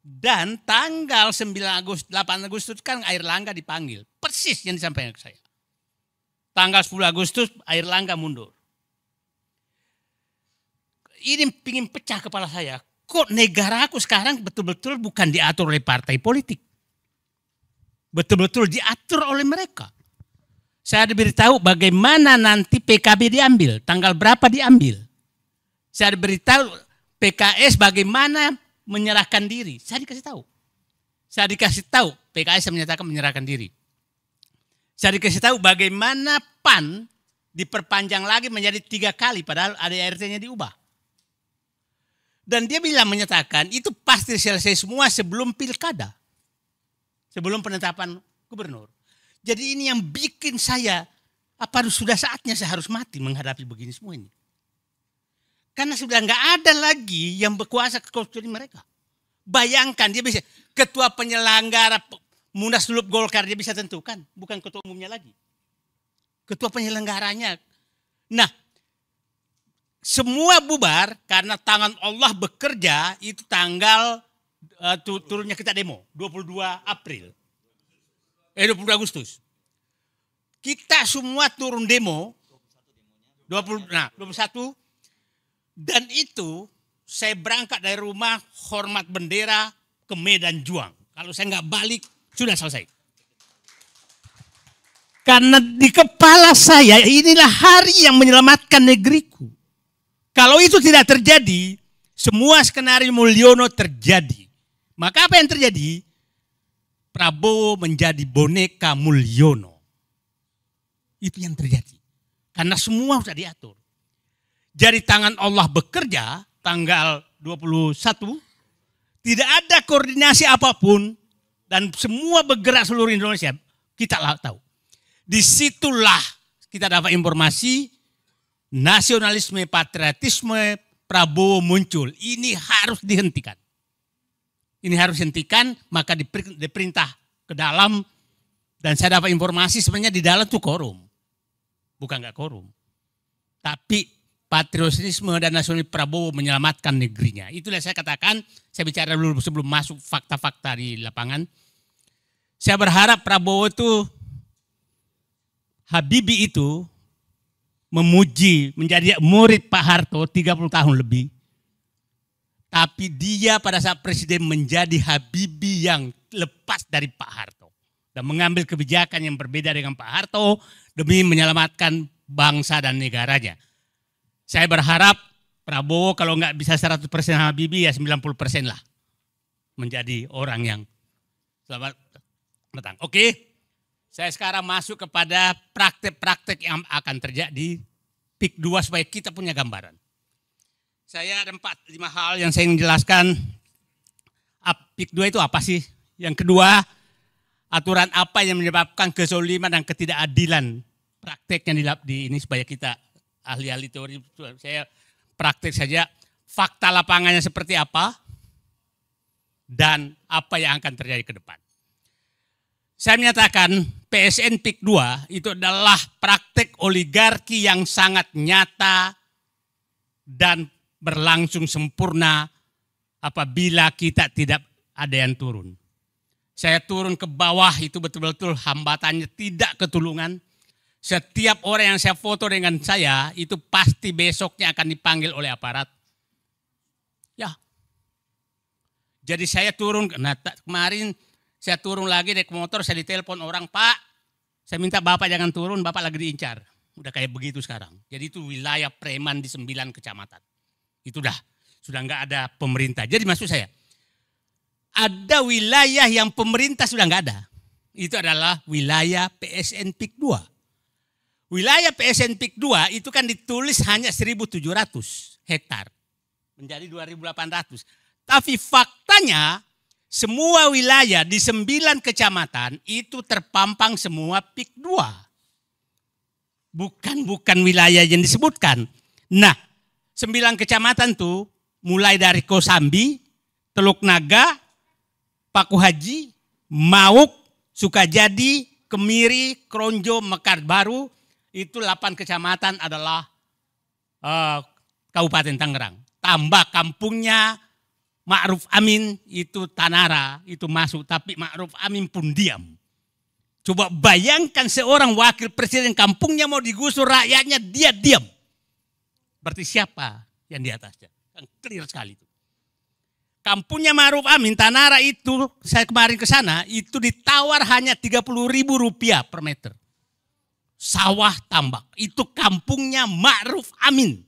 Dan tanggal 9 Agustus, 8 Agustus kan Airlangga dipanggil. Persis yang disampaikan ke saya. Tanggal 10 Agustus Airlangga mundur. Ini pingin pecah kepala saya. Kok negara aku sekarang betul-betul bukan diatur oleh partai politik. Betul-betul diatur oleh mereka. Saya diberitahu bagaimana nanti PKB diambil. Tanggal berapa diambil. Saya diberitahu PKS bagaimana menyerahkan diri. Saya dikasih tahu. Saya dikasih tahu PKS yang menyatakan menyerahkan diri. Saya dikasih tahu bagaimana PAN diperpanjang lagi menjadi 3 kali padahal ADART-nya diubah. Dan dia bilang menyatakan itu pasti selesai semua sebelum pilkada. Sebelum penetapan gubernur. Jadi ini yang bikin saya, apa sudah saatnya saya harus mati menghadapi begini semua ini. Karena sudah nggak ada lagi yang berkuasa kecuali mereka. Bayangkan dia bisa, ketua penyelenggara Munaslup Golkar dia bisa tentukan. Bukan ketua umumnya lagi. Ketua penyelenggaranya. Nah, semua bubar karena tangan Allah bekerja itu tanggal turunnya kita demo 22 April. 22 Agustus. Kita semua turun demo 21, dan itu saya berangkat dari rumah hormat bendera ke Medan Juang. Kalau saya nggak balik sudah selesai. Karena di kepala saya inilah hari yang menyelamatkan negeriku. Kalau itu tidak terjadi, semua skenario Mulyono terjadi. Maka apa yang terjadi? Prabowo menjadi boneka Mulyono. Itu yang terjadi. Karena semua sudah diatur. Jadi tangan Allah bekerja tanggal 21. Tidak ada koordinasi apapun. Dan semua bergerak seluruh Indonesia. Kita tahu. Disitulah kita dapat informasi nasionalisme, patriotisme Prabowo muncul. Ini harus dihentikan. Ini harus dihentikan, maka diperintah ke dalam. Dan saya dapat informasi sebenarnya di dalam itu korum. Bukan nggak korum. Tapi patriotisme dan nasionalisme Prabowo menyelamatkan negerinya. Itulah saya katakan, saya bicara dulu sebelum masuk fakta-fakta di lapangan. Saya berharap Prabowo itu, Habibie itu memuji, menjadi murid Pak Harto 30 tahun lebih. Tapi dia pada saat presiden menjadi Habibie yang lepas dari Pak Harto. Dan mengambil kebijakan yang berbeda dengan Pak Harto demi menyelamatkan bangsa dan negaranya. Saya berharap Prabowo kalau nggak bisa 100% Habibie ya 90% lah. Menjadi orang yang selamat datang. Oke. Saya sekarang masuk kepada praktek-praktek yang akan terjadi di PIK 2 supaya kita punya gambaran. Saya ada 4-5 hal yang saya ingin jelaskan. PIK 2 itu apa sih? Yang kedua, aturan apa yang menyebabkan kezoliman dan ketidakadilan prakteknya di ini supaya kita ahli-ahli teori. Saya praktek saja fakta lapangannya seperti apa dan apa yang akan terjadi ke depan. Saya menyatakan PSN PIK 2 itu adalah praktek oligarki yang sangat nyata dan berlangsung sempurna apabila kita tidak ada yang turun. Saya turun ke bawah itu betul-betul hambatannya tidak ketulungan. Setiap orang yang saya foto dengan saya itu pasti besoknya akan dipanggil oleh aparat. Ya. Jadi saya turun, nah, kemarin saya turun lagi naik motor, saya ditelepon orang, Pak, saya minta Bapak jangan turun, Bapak lagi diincar. Udah kayak begitu sekarang. Jadi itu wilayah preman di 9 kecamatan. Itu sudah nggak ada pemerintah. Jadi maksud saya, ada wilayah yang pemerintah sudah nggak ada. Itu adalah wilayah PSN PIK 2. Wilayah PSN PIK 2 itu kan ditulis hanya 1.700 hektar. Menjadi 2.800. Tapi faktanya, semua wilayah di 9 kecamatan itu terpampang semua PIK 2. Bukan wilayah yang disebutkan. Nah, 9 kecamatan tuh mulai dari Kosambi, Teluk Naga, Paku Haji, Mauk, Sukajadi, Kemiri, Kronjo, Mekar Baru, itu 8 kecamatan adalah Kabupaten Tangerang. Tambah kampungnya Ma'ruf Amin itu Tanara, itu masuk. Tapi Ma'ruf Amin pun diam. Coba bayangkan seorang wakil presiden kampungnya mau digusur rakyatnya, dia diam. Berarti siapa yang di atasnya? Kan clear sekali itu. Kampungnya Ma'ruf Amin, Tanara itu, saya kemarin ke sana, itu ditawar hanya Rp30.000 per meter. Sawah tambak, itu kampungnya Ma'ruf Amin.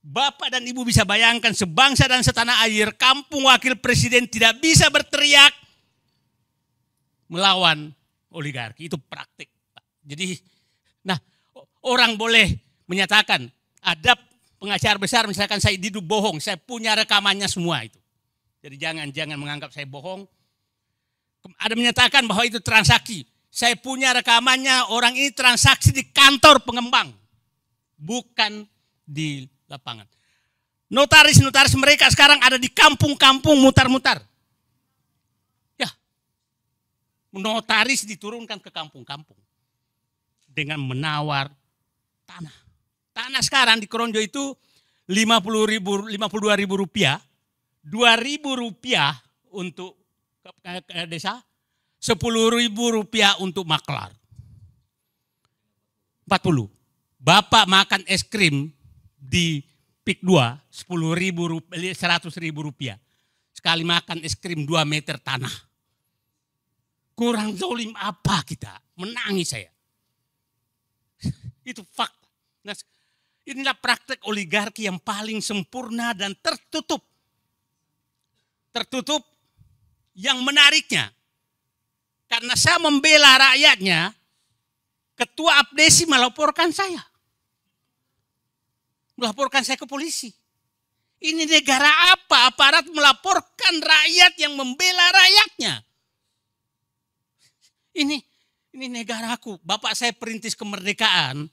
Bapak dan Ibu bisa bayangkan sebangsa dan setanah air, kampung wakil presiden tidak bisa berteriak melawan oligarki. Itu praktik. Jadi, nah orang boleh menyatakan ada pengacara besar misalkan saya Didu bohong, saya punya rekamannya semua itu. Jadi jangan menganggap saya bohong. Ada menyatakan bahwa itu transaksi. Saya punya rekamannya, orang ini transaksi di kantor pengembang. Bukan di lapangan. Notaris-notaris mereka sekarang ada di kampung-kampung mutar-mutar. Ya, notaris diturunkan ke kampung-kampung dengan menawar tanah. Tanah sekarang di Kronjo itu Rp52.000, Rp2.000 untuk ke desa, Rp10.000 untuk maklar. 40. Bapak makan es krim di Pik 2 Rp100.000. Sekali makan es krim 2 meter tanah. Kurang zalim apa kita? Menangis saya. Itu fakta. Nah, inilah praktek oligarki yang paling sempurna dan tertutup. Tertutup yang menariknya. Karena saya membela rakyatnya, Ketua Abdesi melaporkan saya. Melaporkan saya ke polisi. Ini negara apa? Aparat melaporkan rakyat yang membela rakyatnya. Ini negaraku. Bapak saya perintis kemerdekaan.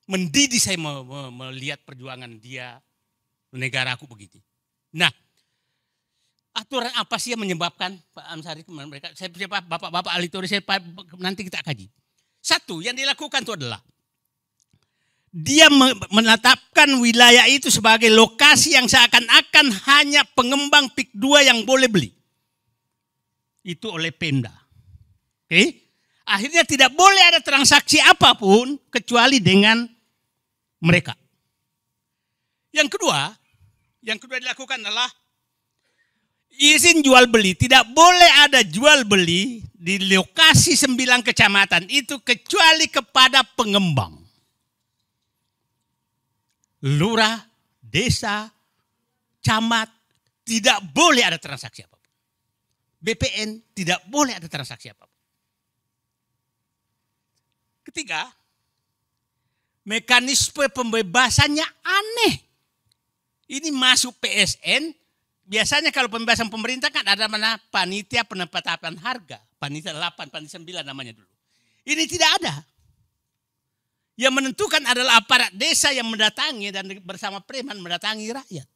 Mendidik saya melihat perjuangan dia. Negaraku begini. Nah, aturan apa sih yang menyebabkan Pak Amsari mereka? Bapak Alitori, nanti kita kaji. Satu, yang dilakukan itu adalah dia menetapkan wilayah itu sebagai lokasi yang seakan-akan hanya pengembang Pik 2 yang boleh beli. Itu oleh Pemda. Oke? Akhirnya tidak boleh ada transaksi apapun kecuali dengan mereka. Yang kedua dilakukan adalah izin jual beli. Tidak boleh ada jual beli di lokasi 9 kecamatan itu kecuali kepada pengembang. Lurah, desa, camat, tidak boleh ada transaksi apapun. BPN tidak boleh ada transaksi apapun. Ketiga, mekanisme pembebasannya aneh. Ini masuk PSN, biasanya kalau pembebasan pemerintah kan ada mana panitia penetapan harga. Panitia 8, panitia 9 namanya dulu. Ini tidak ada. Yang menentukan adalah aparat desa yang mendatangi dan bersama preman mendatangi rakyat.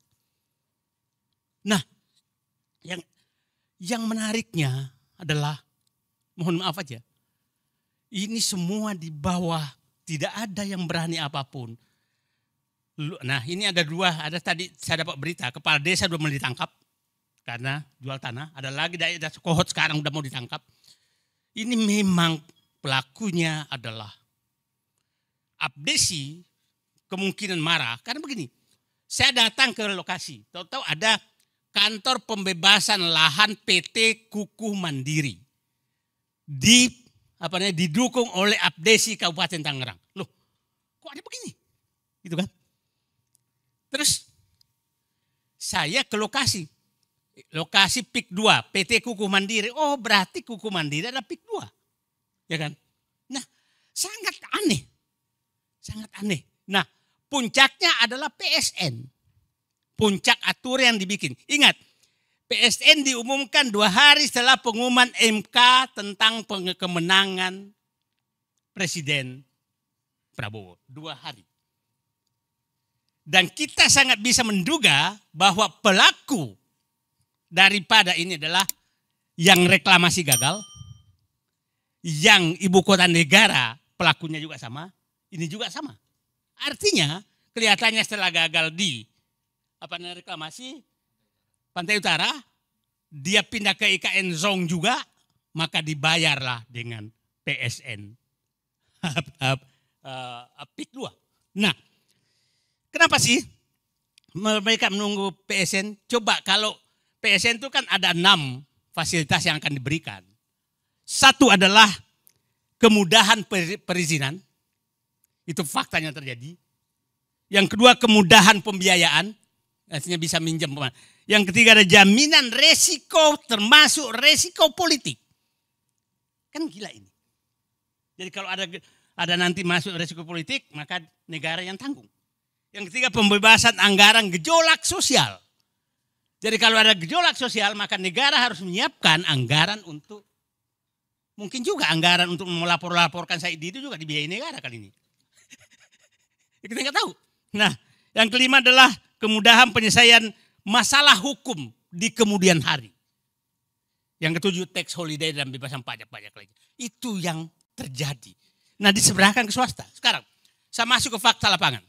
Nah, yang menariknya adalah, mohon maaf aja, ini semua di bawah, tidak ada yang berani apapun. Nah, ini ada tadi saya dapat berita, kepala desa sudah mulai ditangkap karena jual tanah. Ada lagi daerah Kohot sekarang sudah mau ditangkap. Ini memang pelakunya adalah Abdesi, kemungkinan marah. Karena begini, saya datang ke lokasi, tahu-tahu ada kantor pembebasan lahan PT Kukuh Mandiri. Didukung oleh Abdesi Kabupaten Tangerang. Loh, kok ada begini? Gitu kan? Terus saya ke lokasi Pik 2, PT Kukuh Mandiri. Oh, berarti Kukuh Mandiri ada Pik 2. Ya kan? Nah, sangat aneh. Sangat aneh. Nah, puncaknya adalah PSN. Puncak aturan yang dibikin. Ingat, PSN diumumkan 2 hari setelah pengumuman MK tentang kemenangan Presiden Prabowo. 2 hari. Dan kita sangat bisa menduga bahwa pelaku daripada ini adalah yang reklamasi gagal, yang ibu kota negara pelakunya juga sama, ini juga sama. Artinya kelihatannya setelah gagal di reklamasi Pantai Utara, dia pindah ke IKN Zong juga, maka dibayarlah dengan PSN Pik 2. Nah, kenapa sih mereka menunggu PSN? Coba kalau PSN itu kan ada 6 fasilitas yang akan diberikan. Satu adalah kemudahan perizinan. Itu faktanya terjadi. Yang kedua kemudahan pembiayaan. Artinya bisa minjem. Yang ketiga ada jaminan resiko termasuk resiko politik. Kan gila ini. Jadi kalau ada nanti masuk resiko politik maka negara yang tanggung. Yang ketiga pembebasan anggaran gejolak sosial. Jadi kalau ada gejolak sosial maka negara harus menyiapkan anggaran untuk, mungkin juga anggaran untuk melaporkan Said Didu juga dibiayai negara kali ini. Kita nggak tahu. Nah, yang kelima adalah kemudahan penyelesaian masalah hukum di kemudian hari. Yang ketujuh tax holiday dan bebasan pajak-pajak lagi. Itu yang terjadi. Nah, diseberangkan ke swasta. Sekarang saya masuk ke fakta lapangan.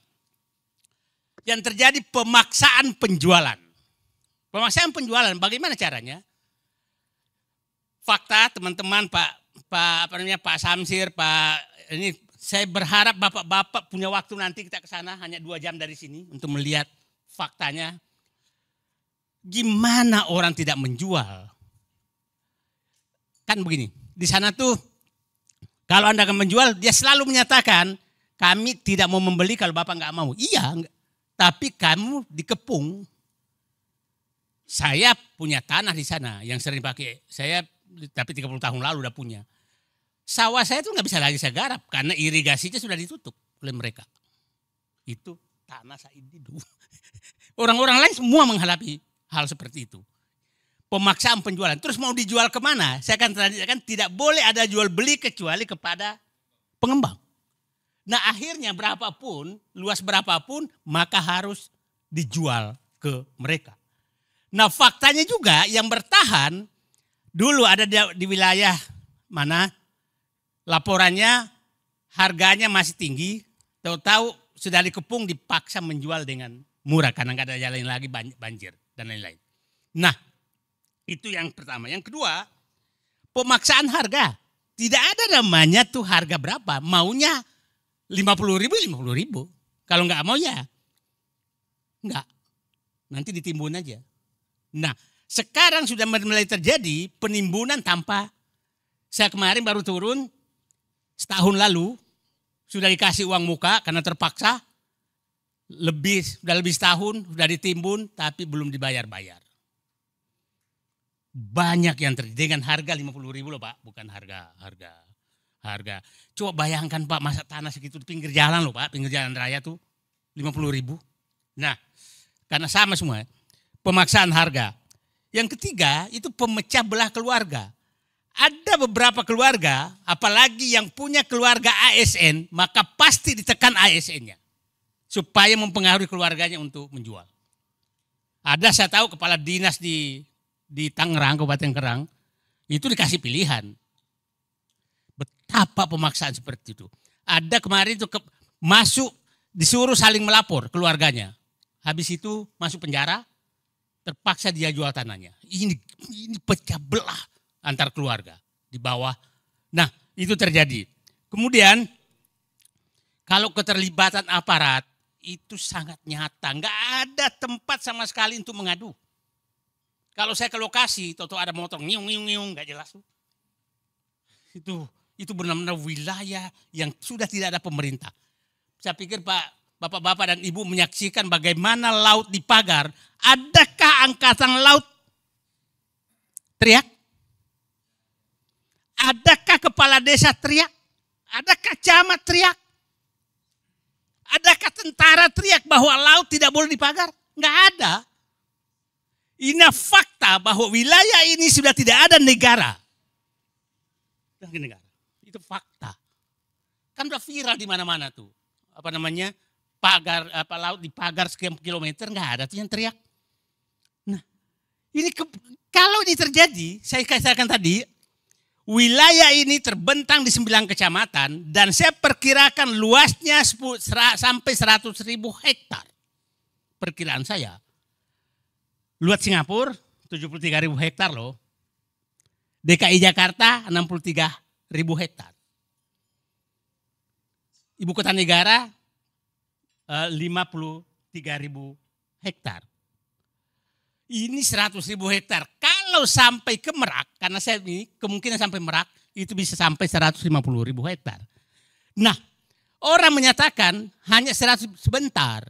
Yang terjadi pemaksaan penjualan. Pemaksaan penjualan bagaimana caranya? fakta teman-teman, Pak Samsir, Pak ini saya berharap bapak-bapak punya waktu nanti kita ke sana hanya 2 jam dari sini untuk melihat faktanya. Gimana orang tidak menjual? Kan begini, di sana tuh kalau Anda akan menjual, dia selalu menyatakan kami tidak mau membeli kalau Bapak nggak mau. Iya, tapi kamu dikepung. Saya punya tanah di sana yang sering pakai. Saya tapi 30 tahun lalu udah punya. Sawah saya tuh nggak bisa lagi saya garap karena irigasinya sudah ditutup oleh mereka. Itu tanah Said Didu. Orang-orang lain semua menghadapi hal seperti itu. Pemaksaan penjualan. Terus mau dijual kemana? Saya akan tradisikan tidak boleh ada jual beli kecuali kepada pengembang. Nah akhirnya berapapun, luas berapapun maka harus dijual ke mereka. Nah faktanya juga yang bertahan dulu ada di wilayah mana laporannya harganya masih tinggi, tahu-tahu sudah dikepung dipaksa menjual dengan murah karena nggak ada jalan lagi banjir dan lain-lain. Nah itu yang pertama. Yang kedua pemaksaan harga. Tidak ada namanya tuh harga berapa, maunya 50.000. Kalau nggak mau ya nggak, nanti ditimbun aja. Nah sekarang sudah mulai terjadi penimbunan tanpa, saya kemarin baru turun setahun lalu sudah dikasih uang muka karena terpaksa, sudah lebih setahun sudah ditimbun tapi belum dibayar-bayar. Banyak yang terjadi dengan harga 50.000 loh Pak, bukan harga. Coba bayangkan Pak, masa tanah segitu di pinggir jalan loh Pak, pinggir jalan raya tuh 50.000. Nah karena sama semua. Pemaksaan harga. Yang ketiga itu pemecah belah keluarga. Ada beberapa keluarga, apalagi yang punya keluarga ASN, maka pasti ditekan ASN-nya. Supaya mempengaruhi keluarganya untuk menjual. Ada saya tahu kepala dinas di Tangerang, Kabupaten Kerang, itu dikasih pilihan. Betapa pemaksaan seperti itu. Ada kemarin itu masuk, disuruh saling melapor keluarganya. Habis itu masuk penjara, terpaksa dia jual tanahnya. Ini pecah belah antar keluarga di bawah. Nah itu terjadi. Kemudian kalau keterlibatan aparat itu sangat nyata. Nggak ada tempat sama sekali untuk mengadu. Kalau saya ke lokasi, tahu ada motor ngiung nggak jelas tuh. Itu benar-benar wilayah yang sudah tidak ada pemerintah. Saya pikir Bapak-bapak dan Ibu menyaksikan bagaimana laut di Pagar. Adakah angkatan laut teriak? Adakah kepala desa teriak? Adakah camat teriak? Adakah tentara teriak bahwa laut tidak boleh dipagar? Enggak ada. Ini fakta bahwa wilayah ini sudah tidak ada negara. Itu fakta. Kan udah viral di mana-mana tuh. Apa namanya? Pagar laut dipagar sekian kilometer, nggak ada tuh yang teriak. Nah, ini kalau ini terjadi, saya katakan tadi, wilayah ini terbentang di 9 kecamatan dan saya perkirakan luasnya sampai 100.000 hektar. Perkiraan saya. Luas Singapura 73.000 hektar loh. DKI Jakarta 63.000 hektar. Ibu kota negara 53.000 hektar. Ini 100.000 hektar. Kalau sampai ke Merak, karena saya ini kemungkinan sampai Merak itu bisa sampai 150.000 hektar. Nah, orang menyatakan hanya 100 sebentar.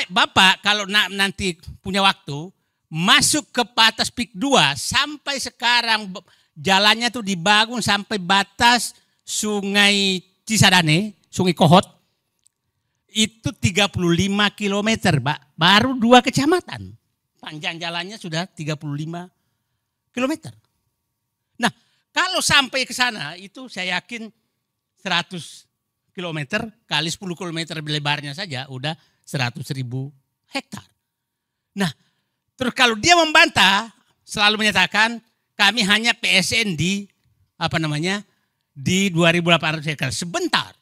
Bapak kalau nanti punya waktu masuk ke batas PIK 2 sampai sekarang jalannya tuh dibangun sampai batas Sungai Cisadane, Sungai Kohot. Itu 35 km, Pak. Baru 2 kecamatan. Panjang jalannya sudah 35 km. Nah, kalau sampai ke sana itu saya yakin 100 km kali 10 km lebarnya saja udah 100.000 hektar. Nah, terus kalau dia membantah selalu menyatakan kami hanya PSN di di 2.800 hektar. Sebentar.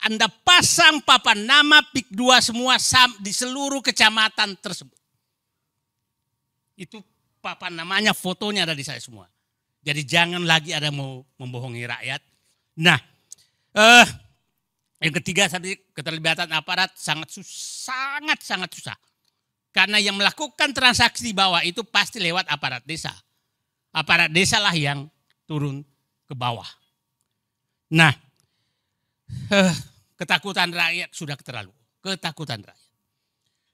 Anda pasang papan nama PIK 2 semua di seluruh kecamatan tersebut. Itu papan namanya, fotonya ada di saya semua. Jadi jangan lagi ada mau membohongi rakyat. Nah, yang ketiga tadi keterlibatan aparat sangat susah. Karena yang melakukan transaksi di bawah itu pasti lewat aparat desa. Aparat desa lah yang turun ke bawah. Nah, ketakutan rakyat sudah terlalu. Ketakutan rakyat.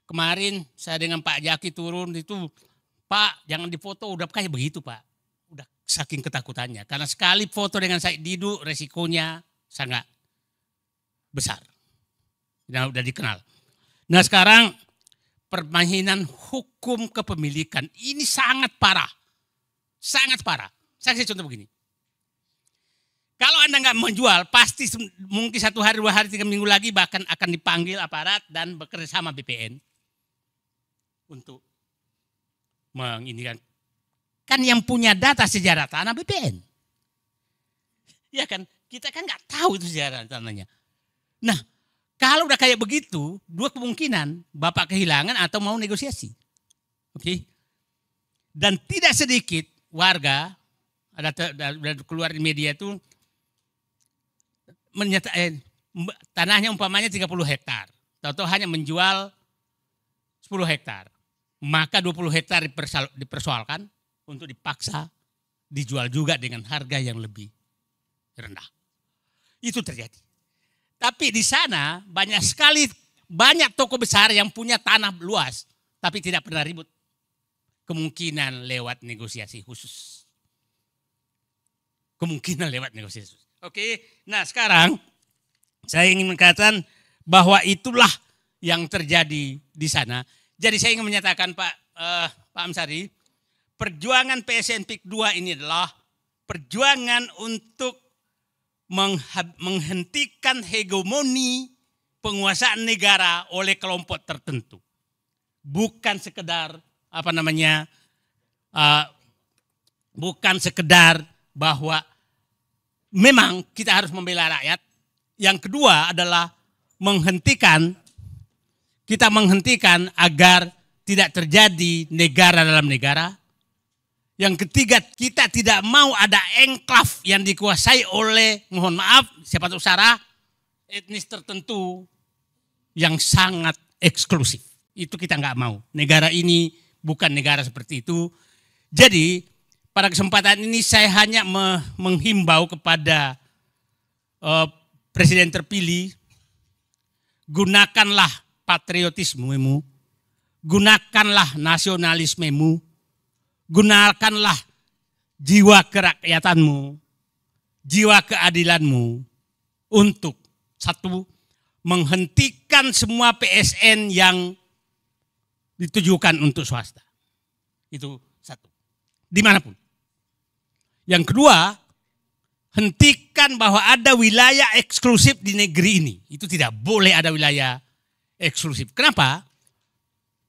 Kemarin saya dengan Pak Jaki turun itu, Pak jangan difoto, udah kayak begitu Pak. Udah saking ketakutannya. Karena sekali foto dengan Said Didu resikonya sangat besar. Nah, udah dikenal. Nah sekarang permainan hukum kepemilikan ini sangat parah. Sangat parah. Saya kasih contoh begini. Kalau Anda nggak menjual, pasti mungkin 1 hari, 2 hari, 3 minggu lagi bahkan akan dipanggil aparat dan bekerja sama BPN untuk menginikan. Kan yang punya data sejarah tanah BPN. Ya kan, kita kan nggak tahu itu sejarah tanahnya. Nah, kalau udah kayak begitu, 2 kemungkinan, Bapak kehilangan atau mau negosiasi. Oke. Dan tidak sedikit warga, ada keluar di media itu, menyatakan tanahnya umpamanya 30 hektar. Tahu-tahu hanya menjual 10 hektar. Maka 20 hektar dipersoalkan untuk dipaksa dijual juga dengan harga yang lebih rendah. Itu terjadi. Tapi di sana banyak toko besar yang punya tanah luas. Tapi tidak pernah ribut. Kemungkinan lewat negosiasi khusus. Oke, nah sekarang saya ingin mengatakan bahwa itulah yang terjadi di sana. Jadi saya ingin menyatakan Pak Amsari, perjuangan PSN PIK 2 ini adalah perjuangan untuk menghentikan hegemoni penguasaan negara oleh kelompok tertentu. Bukan sekedar bukan sekedar bahwa memang kita harus membela rakyat. Yang kedua adalah kita menghentikan agar tidak terjadi negara dalam negara. Yang ketiga, kita tidak mau ada enklave yang dikuasai oleh, mohon maaf, siapa tahu Sarah, etnis tertentu yang sangat eksklusif. Itu kita nggak mau. Negara ini bukan negara seperti itu. Jadi pada kesempatan ini saya hanya menghimbau kepada Presiden terpilih, gunakanlah patriotismemu, gunakanlah nasionalismemu, gunakanlah jiwa kerakyatanmu, jiwa keadilanmu untuk satu, menghentikan semua PSN yang ditujukan untuk swasta. Itu satu. Dimanapun. Yang kedua, hentikan bahwa ada wilayah eksklusif di negeri ini. Itu tidak boleh ada wilayah eksklusif. Kenapa?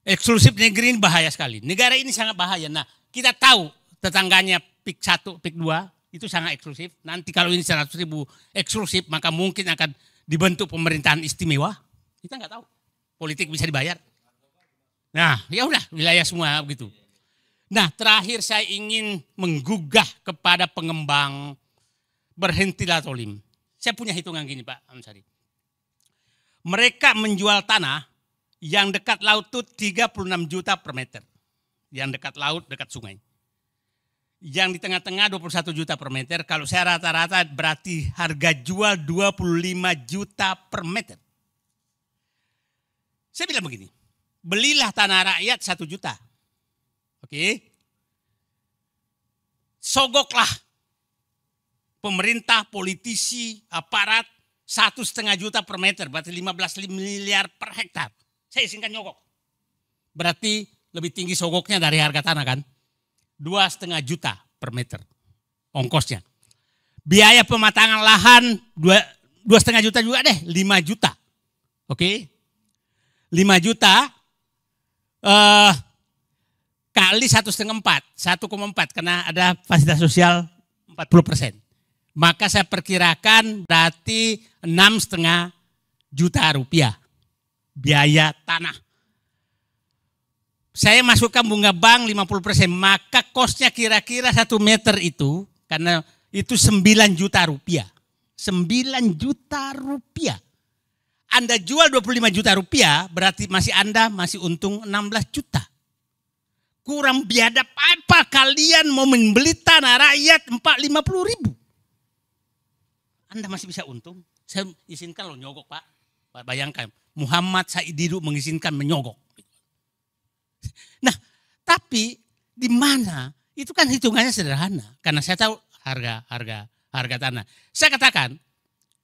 Eksklusif di negeri ini bahaya sekali. Negara ini sangat bahaya. Nah, kita tahu tetangganya PIK 1, PIK 2 itu sangat eksklusif. Nanti kalau ini 100.000 eksklusif, maka mungkin akan dibentuk pemerintahan istimewa. Kita nggak tahu. Politik bisa dibayar. Nah, ya udah wilayah semua begitu. Nah, terakhir saya ingin menggugah kepada pengembang, berhentilah zolim. Saya punya hitungan gini Pak Amsari. Mereka menjual tanah yang dekat laut itu 36 juta per meter. Yang dekat laut, dekat sungai. Yang di tengah-tengah 21 juta per meter. Kalau saya rata-rata berarti harga jual 25 juta per meter. Saya bilang begini, belilah tanah rakyat 1 juta. Oke. Sogoklah pemerintah, politisi, aparat 1,5 juta per meter, berarti 15 miliar per hektar. Saya izinkan nyogok. Berarti lebih tinggi sogoknya dari harga tanah kan. 2,5 juta per meter ongkosnya. Biaya pematangan lahan 2,5 juta juga deh, 5 juta. Oke. 5 juta kali 1,4 karena ada fasilitas sosial 40%. Maka saya perkirakan berarti 6,5 juta rupiah biaya tanah. saya masukkan bunga bank 50%, maka kosnya kira-kira 1 meter itu, karena itu 9 juta rupiah. 9 juta rupiah. Anda jual 25 juta rupiah, berarti Anda masih untung 16 juta. Kurang biadab apa kalian mau membeli tanah rakyat 50 ribu? Anda masih bisa untung. Saya izinkan loh nyogok Pak. Bayangkan Muhammad Said Didu mengizinkan menyogok. Nah tapi di mana? Itu kan hitungannya sederhana. Karena saya tahu harga tanah. Saya katakan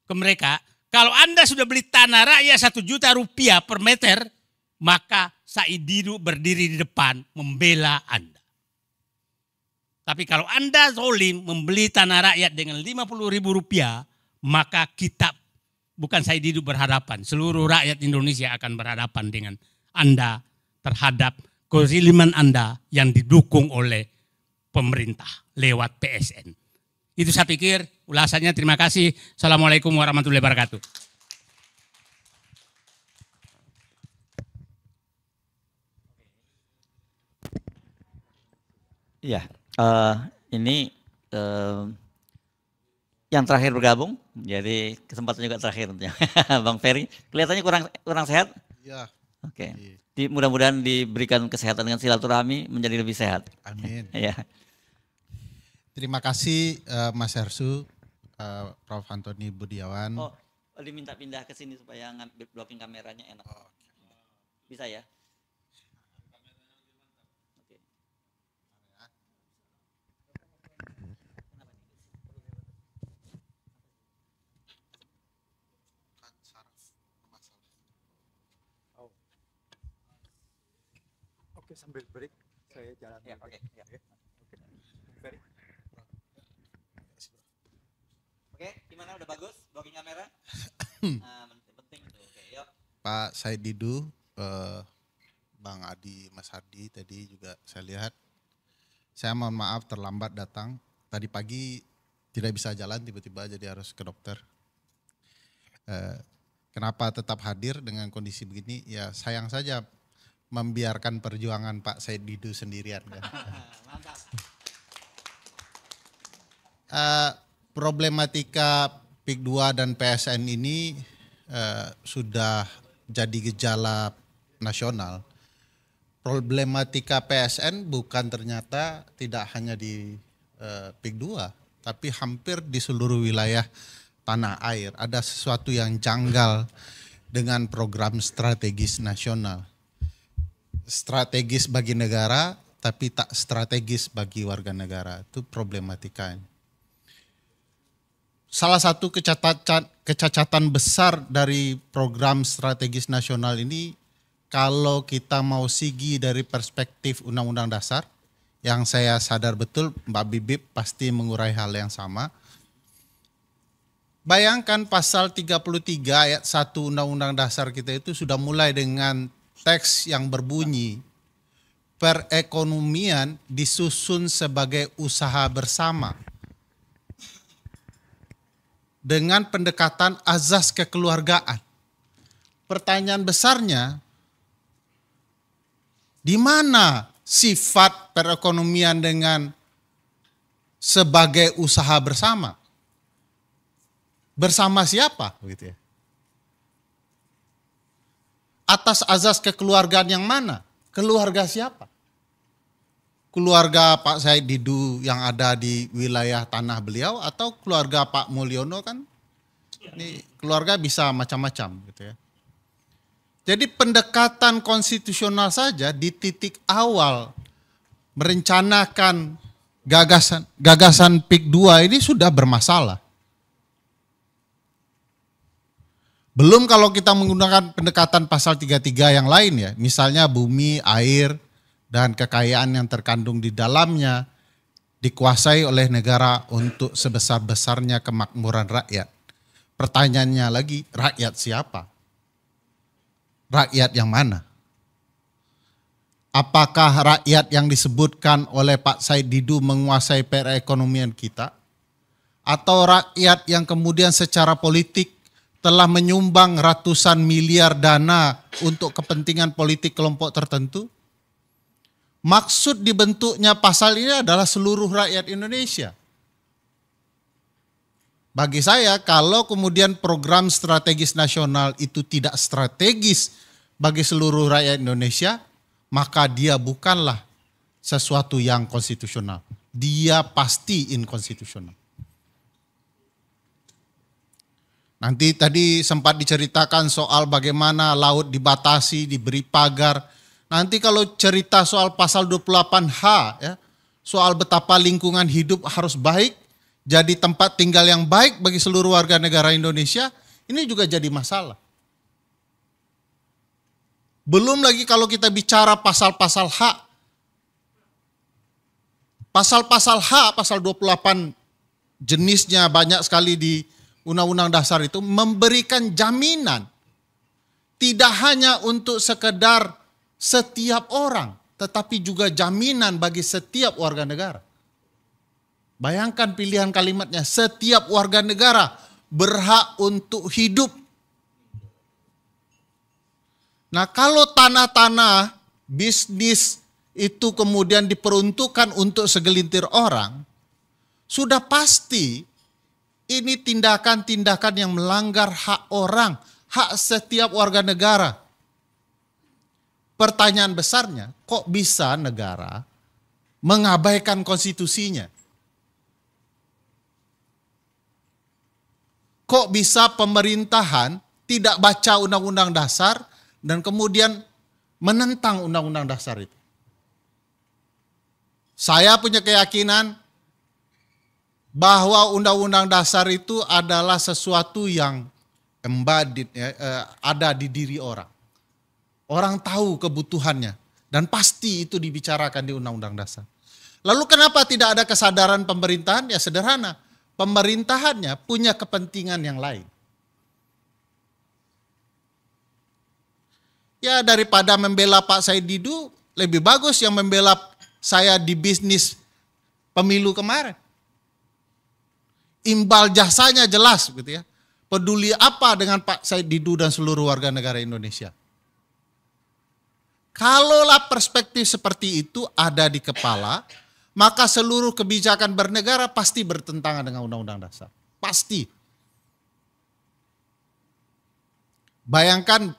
ke mereka, kalau Anda sudah beli tanah rakyat 1 juta rupiah per meter, maka Said Didu berdiri di depan membela Anda. Tapi kalau Anda zolim membeli tanah rakyat dengan 50 ribu rupiah, maka kita, bukan Said Didu berhadapan, seluruh rakyat Indonesia akan berhadapan dengan Anda terhadap kezaliman Anda yang didukung oleh pemerintah lewat PSN. Itu saya pikir ulasannya. Terima kasih. Assalamualaikum warahmatullahi wabarakatuh. Iya, ini yang terakhir bergabung, jadi kesempatan juga terakhir tentunya. Bang Ferry, kelihatannya kurang sehat? Iya. Oke. Mudah-mudahan diberikan kesehatan dengan silaturahmi menjadi lebih sehat. Amin. Iya. Terima kasih Mas Hersu, Prof. Antoni Budiawan. Oh, diminta pindah ke sini supaya blocking kameranya enak. Oh, bisa ya? Oke, sambil break saya jalan. Ya, oke. Ya. Oke, gimana, udah bagus blocking kamera? Nah, penting itu. Oke, yuk. Pak Said Didu, Bang Adi, Mas Hardi tadi juga saya lihat. Saya mohon maaf terlambat datang. Tadi pagi tidak bisa jalan, tiba-tiba jadi harus ke dokter. Kenapa tetap hadir dengan kondisi begini? Ya sayang saja membiarkan perjuangan Pak Said Didu sendirian. Kan? Mantap. Problematika PIK 2 dan PSN ini sudah jadi gejala nasional. Problematika PSN bukan ternyata tidak hanya di PIK 2, tapi hampir di seluruh wilayah tanah air. Ada sesuatu yang janggal dengan program strategis nasional. Strategis bagi negara, tapi tak strategis bagi warga negara. Itu problematikanya. Salah satu kecacatan besar dari program strategis nasional ini, kalau kita mau sigi dari perspektif Undang-Undang Dasar, yang saya sadar betul Mbak Bibip pasti mengurai hal yang sama. Bayangkan pasal 33 ayat 1 Undang-Undang Dasar kita itu sudah mulai dengan teks yang berbunyi, perekonomian disusun sebagai usaha bersama. Dengan pendekatan azas kekeluargaan. Pertanyaan besarnya, di mana sifat perekonomian dengan sebagai usaha bersama? Bersama siapa? Begitu ya. Atas azas kekeluargaan yang mana? Keluarga siapa? Keluarga Pak Said Didu yang ada di wilayah tanah beliau atau keluarga Pak Mulyono kan? Ini keluarga bisa macam-macam gitu ya. Jadi pendekatan konstitusional saja di titik awal merencanakan gagasan PIK 2 ini sudah bermasalah. Belum kalau kita menggunakan pendekatan pasal 33 yang lain ya, misalnya bumi, air, dan kekayaan yang terkandung di dalamnya dikuasai oleh negara untuk sebesar-besarnya kemakmuran rakyat. Pertanyaannya lagi, rakyat siapa? Rakyat yang mana? Apakah rakyat yang disebutkan oleh Pak Said Didu menguasai perekonomian kita? Atau rakyat yang kemudian secara politik telah menyumbang ratusan miliar dana untuk kepentingan politik kelompok tertentu? Maksud dibentuknya pasal ini adalah seluruh rakyat Indonesia. Bagi saya, kalau kemudian program strategis nasional itu tidak strategis bagi seluruh rakyat Indonesia, maka dia bukanlah sesuatu yang konstitusional. Dia pasti inkonstitusional. Nanti tadi sempat diceritakan soal bagaimana laut dibatasi, diberi pagar. Nanti kalau cerita soal pasal 28H, ya, soal betapa lingkungan hidup harus baik, jadi tempat tinggal yang baik bagi seluruh warga negara Indonesia, ini juga jadi masalah. Belum lagi kalau kita bicara pasal-pasal hak. Pasal-pasal hak, pasal 28 jenisnya banyak sekali di Undang-Undang Dasar itu memberikan jaminan. Tidak hanya untuk sekedar setiap orang, tetapi juga jaminan bagi setiap warga negara. Bayangkan pilihan kalimatnya, setiap warga negara berhak untuk hidup. Nah, kalau tanah-tanah bisnis itu kemudian diperuntukkan untuk segelintir orang, sudah pasti ini tindakan-tindakan yang melanggar hak orang, hak setiap warga negara. Pertanyaan besarnya, kok bisa negara mengabaikan konstitusinya? Kok bisa pemerintahan tidak baca undang-undang dasar dan kemudian menentang undang-undang dasar itu? Saya punya keyakinan bahwa undang-undang dasar itu adalah sesuatu yang embodied, ada di diri orang. Orang tahu kebutuhannya dan pasti itu dibicarakan di undang-undang dasar. Lalu kenapa tidak ada kesadaran pemerintahan? Ya sederhana, pemerintahannya punya kepentingan yang lain. Ya daripada membela Pak Said Didu, lebih bagus yang membela saya di bisnis pemilu kemarin. Imbal jasanya jelas gitu ya. Peduli apa dengan Pak Said Didu dan seluruh warga negara Indonesia. Kalaulah perspektif seperti itu ada di kepala, maka seluruh kebijakan bernegara pasti bertentangan dengan Undang-Undang Dasar. Pasti. Bayangkan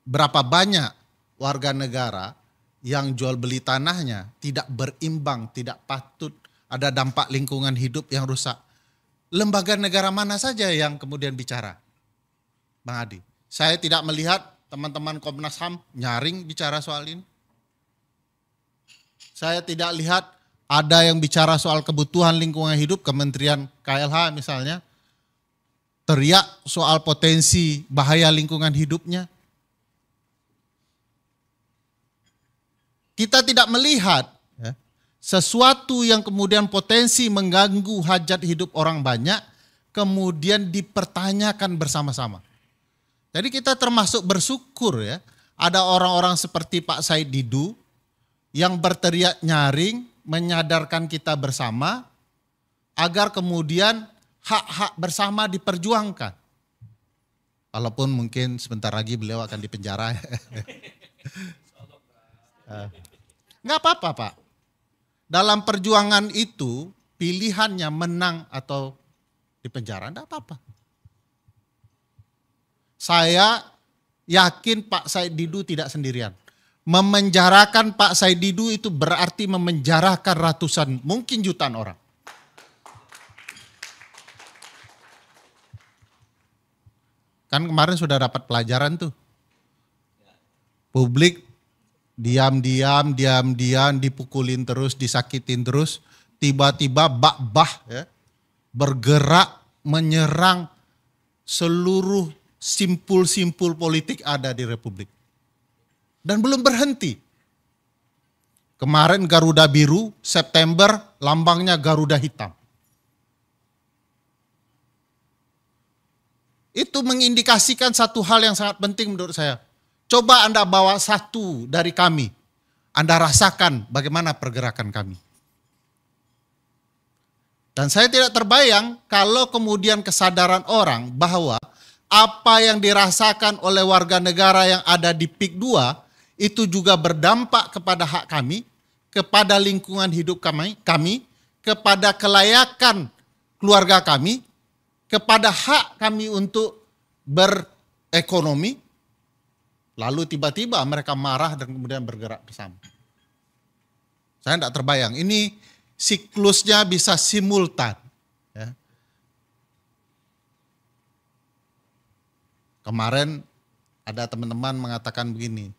berapa banyak warga negara yang jual beli tanahnya tidak berimbang, tidak patut, ada dampak lingkungan hidup yang rusak. Lembaga negara mana saja yang kemudian bicara? Bang Adi, saya tidak melihat teman-teman Komnas HAM nyaring bicara soal ini. Saya tidak lihat ada yang bicara soal kebutuhan lingkungan hidup, Kementerian KLH misalnya, teriak soal potensi bahaya lingkungan hidupnya. Kita tidak melihat ya, sesuatu yang kemudian potensi mengganggu hajat hidup orang banyak, kemudian dipertanyakan bersama-sama. Jadi kita termasuk bersyukur ya, ada orang-orang seperti Pak Said Didu yang berteriak nyaring, menyadarkan kita bersama, agar kemudian hak-hak bersama diperjuangkan. Walaupun mungkin sebentar lagi beliau akan dipenjara. Nggak apa-apa Pak. Dalam perjuangan itu pilihannya menang atau dipenjara, nggak apa-apa. Saya yakin Pak Said Didu tidak sendirian. Memenjarakan Pak Said Didu itu berarti memenjarakan ratusan, mungkin jutaan orang. Kan kemarin sudah dapat pelajaran tuh. Publik diam-diam dipukulin terus, disakitin terus, tiba-tiba bak-bah ya, bergerak menyerang seluruh simpul-simpul politik ada di Republik. Dan belum berhenti. Kemarin Garuda Biru, September lambangnya Garuda Hitam. Itu mengindikasikan satu hal yang sangat penting menurut saya. Coba Anda bawa satu dari kami. Anda rasakan bagaimana pergerakan kami. Dan saya tidak terbayang kalau kemudian kesadaran orang bahwa apa yang dirasakan oleh warga negara yang ada di PIK 2 itu juga berdampak kepada hak kami. kepada lingkungan hidup kami, kepada kelayakan keluarga kami, kepada hak kami untuk berekonomi, lalu tiba-tiba mereka marah dan kemudian bergerak bersama. Saya tidak terbayang, ini siklusnya bisa simultan. Ya. Kemarin ada teman-teman mengatakan begini,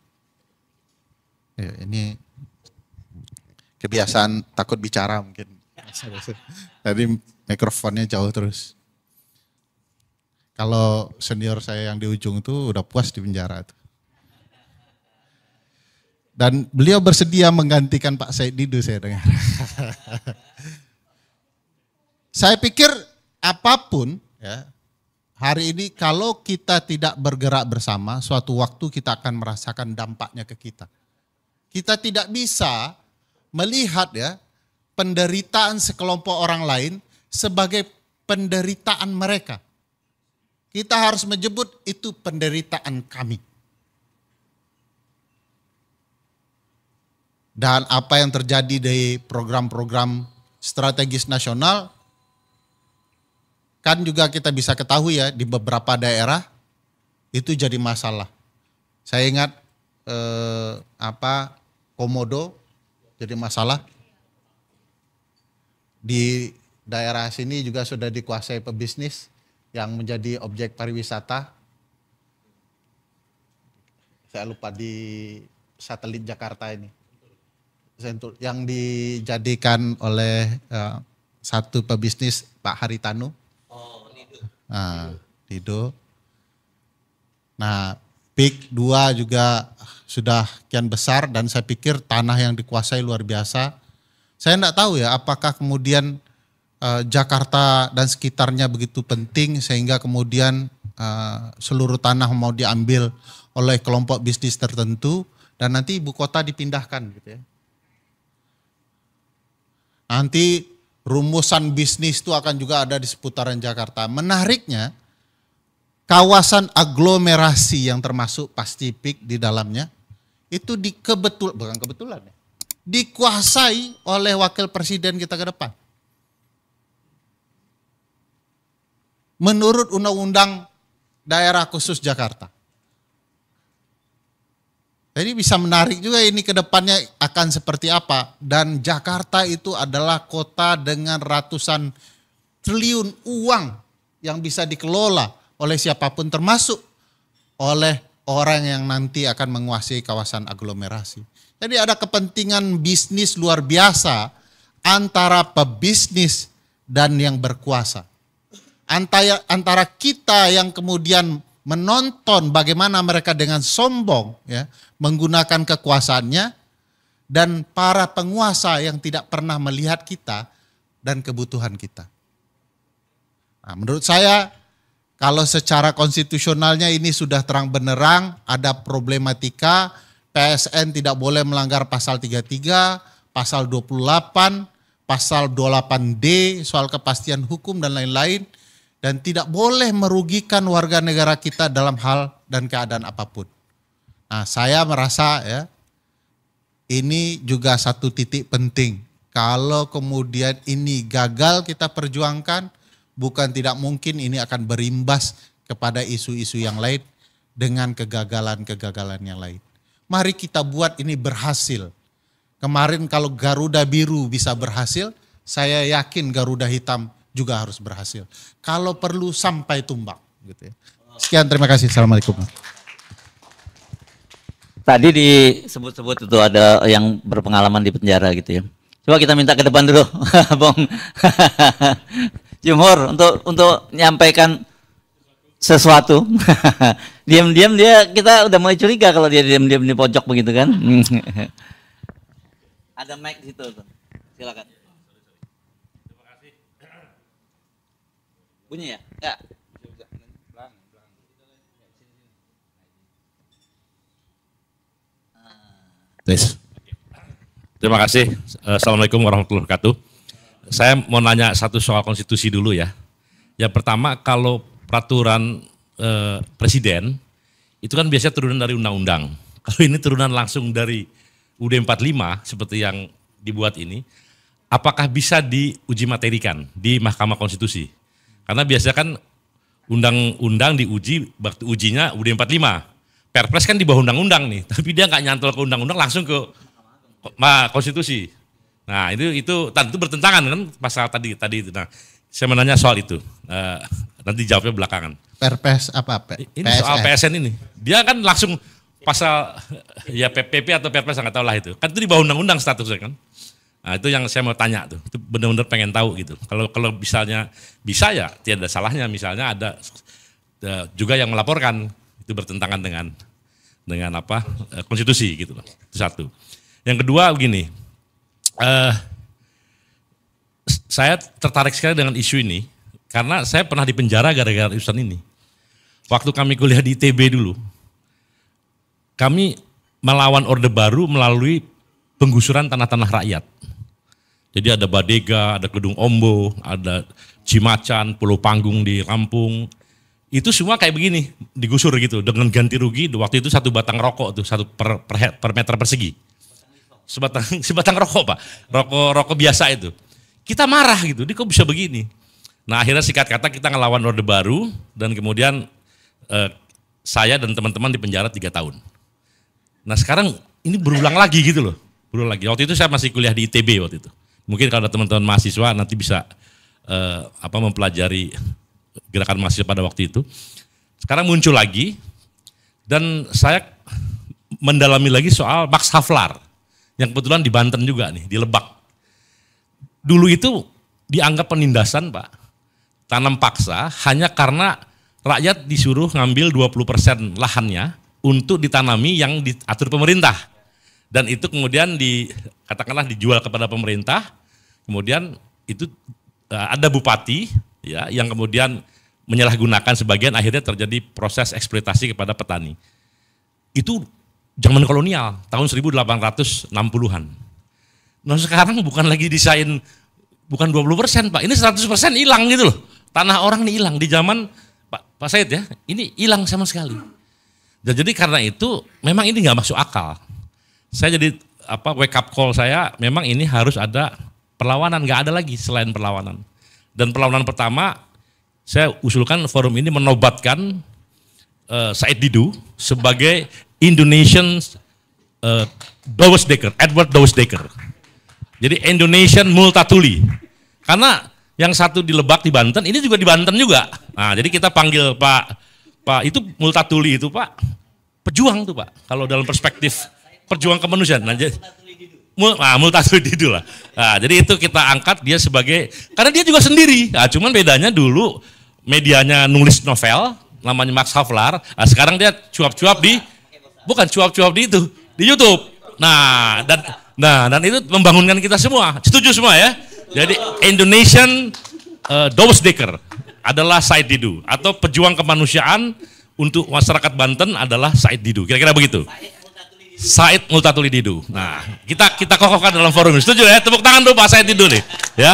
ya, ini kebiasaan takut bicara mungkin. Jadi mikrofonnya jauh terus. Kalau senior saya yang di ujung itu udah puas di penjara itu. Dan beliau bersedia menggantikan Pak Said Didu, saya dengar. Saya pikir apapun ya, hari ini kalau kita tidak bergerak bersama, suatu waktu kita akan merasakan dampaknya ke kita. Kita tidak bisa melihat ya penderitaan sekelompok orang lain sebagai penderitaan mereka. Kita harus menyebut itu penderitaan kami. Dan apa yang terjadi di program-program strategis nasional, kan juga kita bisa ketahui ya di beberapa daerah itu jadi masalah. Saya ingat Komodo jadi masalah. Di daerah sini juga sudah dikuasai pebisnis yang menjadi objek pariwisata. Saya lupa di satelit Jakarta ini. Yang dijadikan oleh satu pebisnis Pak Haritanu. Lido. Nah, PIK 2 juga sudah kian besar dan saya pikir tanah yang dikuasai luar biasa. Saya tidak tahu ya apakah kemudian Jakarta dan sekitarnya begitu penting sehingga kemudian seluruh tanah mau diambil oleh kelompok bisnis tertentu dan nanti ibu kota dipindahkan gitu ya. Nanti rumusan bisnis itu akan juga ada di seputaran Jakarta. Menariknya, kawasan aglomerasi yang termasuk pasti PIK di dalamnya, itu bukan kebetulan ya, dikuasai oleh wakil presiden kita ke depan. Menurut Undang-Undang Daerah Khusus Jakarta. Jadi bisa menarik juga ini ke depannya akan seperti apa. Dan Jakarta itu adalah kota dengan ratusan triliun uang yang bisa dikelola oleh siapapun termasuk oleh orang yang nanti akan menguasai kawasan aglomerasi. Jadi ada kepentingan bisnis luar biasa antara pebisnis dan yang berkuasa. Antara kita yang kemudian menonton bagaimana mereka dengan sombong ya menggunakan kekuasaannya dan para penguasa yang tidak pernah melihat kita dan kebutuhan kita. Nah, menurut saya kalau secara konstitusionalnya ini sudah terang benderang ada problematika PSN tidak boleh melanggar pasal 33, pasal 28, pasal 28D soal kepastian hukum dan lain-lain. Dan tidak boleh merugikan warga negara kita dalam hal dan keadaan apapun. Nah, saya merasa ya ini juga satu titik penting. Kalau kemudian ini gagal kita perjuangkan, bukan tidak mungkin ini akan berimbas kepada isu-isu yang lain dengan kegagalan-kegagalan yang lain. Mari kita buat ini berhasil. Kemarin kalau Garuda Biru bisa berhasil, saya yakin Garuda Hitam juga harus berhasil. Kalau perlu sampai tumbang. Gitu ya. Sekian, terima kasih. Assalamualaikum. Tadi disebut-sebut itu ada yang berpengalaman di penjara gitu ya. Coba kita minta ke depan dulu, Bang Jumhur untuk menyampaikan sesuatu. Diam-diam kita udah mulai curiga kalau dia diam-diam di pojok begitu kan. Ada mic di situ. Silakan. Bunyi ya? Ya. Terima kasih. Assalamualaikum warahmatullahi wabarakatuh. Saya mau nanya satu soal konstitusi dulu ya. Yang pertama, kalau peraturan presiden itu kan biasanya turunan dari undang-undang. Kalau ini turunan langsung dari UUD 45 seperti yang dibuat ini, apakah bisa diuji materikan di Mahkamah Konstitusi? Karena biasanya kan undang-undang diuji, waktu ujinya UUD 45. Perpres kan di bawah undang-undang nih, tapi dia nggak nyantol ke undang-undang, langsung ke konstitusi. Nah itu bertentangan kan pasal tadi itu. Nah saya menanya soal itu, nanti jawabnya belakangan. Perpres apa? Ini soal PSN ini, dia kan langsung pasal ya PP atau Perpres nggak tahu lah itu. Kan itu di bawah undang-undang statusnya kan. Nah itu yang saya mau tanya tuh, itu benar-benar pengen tahu gitu. Kalau misalnya bisa ya tidak ada salahnya, misalnya ada juga yang melaporkan itu bertentangan dengan apa konstitusi gitu loh. Itu satu. Yang kedua begini, saya tertarik sekali dengan isu ini karena saya pernah dipenjara gara-gara urusan ini. Waktu kami kuliah di ITB dulu, kami melawan Orde Baru melalui penggusuran tanah-tanah rakyat. Jadi ada Badega, ada Gedung Ombo, ada Cimacan, Pulau Panggung di Lampung. Itu semua kayak begini, digusur gitu dengan ganti rugi. Waktu itu 1 batang rokok tuh, 1 per meter persegi. Sebatang rokok Pak, rokok biasa itu. Kita marah gitu, dia kok bisa begini. Nah akhirnya singkat kata kita ngelawan Orde Baru dan kemudian saya dan teman-teman di penjara 3 tahun. Nah sekarang ini berulang lagi gitu loh, berulang lagi. Waktu itu saya masih kuliah di ITB waktu itu. Mungkin kalau ada teman-teman mahasiswa nanti bisa mempelajari gerakan mahasiswa pada waktu itu. Sekarang muncul lagi dan saya mendalami lagi soal Max Havelaar yang kebetulan di Banten juga nih, di Lebak. Dulu itu dianggap penindasan Pak, tanam paksa hanya karena rakyat disuruh ngambil 20% lahannya untuk ditanami yang diatur pemerintah. Dan itu kemudian katakanlah dijual kepada pemerintah, kemudian itu ada bupati ya yang kemudian menyalahgunakan sebagian, akhirnya terjadi proses eksploitasi kepada petani. Itu zaman kolonial, tahun 1860-an. Nah sekarang bukan lagi desain, bukan 20% Pak, ini 100% hilang gitu loh. Tanah orang ini hilang, di zaman Pak Said ya, ini hilang sama sekali. Dan jadi karena itu memang ini nggak masuk akal. Saya jadi wake up call saya, memang ini harus ada perlawanan, nggak ada lagi selain perlawanan. Dan perlawanan pertama, saya usulkan forum ini menobatkan Said Didu sebagai Indonesian Douwes-Dekker, Edward Douwes-Dekker. Jadi Indonesian Multatuli. Karena yang satu di Lebak di Banten, ini juga di Banten juga. Nah, jadi kita panggil Pak itu Multatuli itu Pak, pejuang tuh Pak. Kalau dalam perspektif perjuang kemanusiaan. Nah, Multatuli Didu lah. Nah, jadi itu kita angkat dia sebagai, karena dia juga sendiri. Nah, cuman bedanya dulu medianya nulis novel, namanya Max Havelaar. Nah, sekarang dia cuap-cuap bukan cuap-cuap di YouTube. Nah, dan itu membangunkan kita semua. Setuju semua ya? Jadi Indonesian Douwes-Dekker adalah Said Didu, atau pejuang kemanusiaan untuk masyarakat Banten adalah Said Didu. Kira-kira begitu. Said Multatuli Didu. Nah, kita kokohkan dalam forum ini. Setuju ya? Tepuk tangan dulu Pak Said Didu nih. Ya.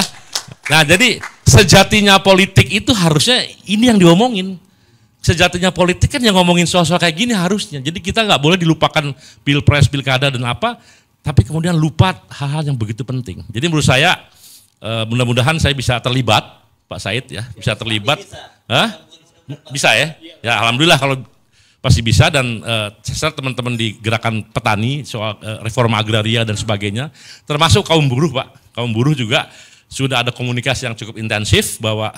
Nah, jadi sejatinya politik itu harusnya ini yang diomongin. Sejatinya politik kan yang ngomongin soal-soal kayak gini harusnya. Jadi kita nggak boleh dilupakan pilpres, pilkada dan apa, tapi kemudian lupa hal-hal yang begitu penting. Jadi menurut saya mudah-mudahan saya bisa terlibat, Pak Said ya, bisa terlibat. Hah? Bisa ya? Ya alhamdulillah kalau pasti bisa, dan saya teman-teman di gerakan petani soal reforma agraria dan sebagainya, termasuk kaum buruh Pak. Kaum buruh juga sudah ada komunikasi yang cukup intensif bahwa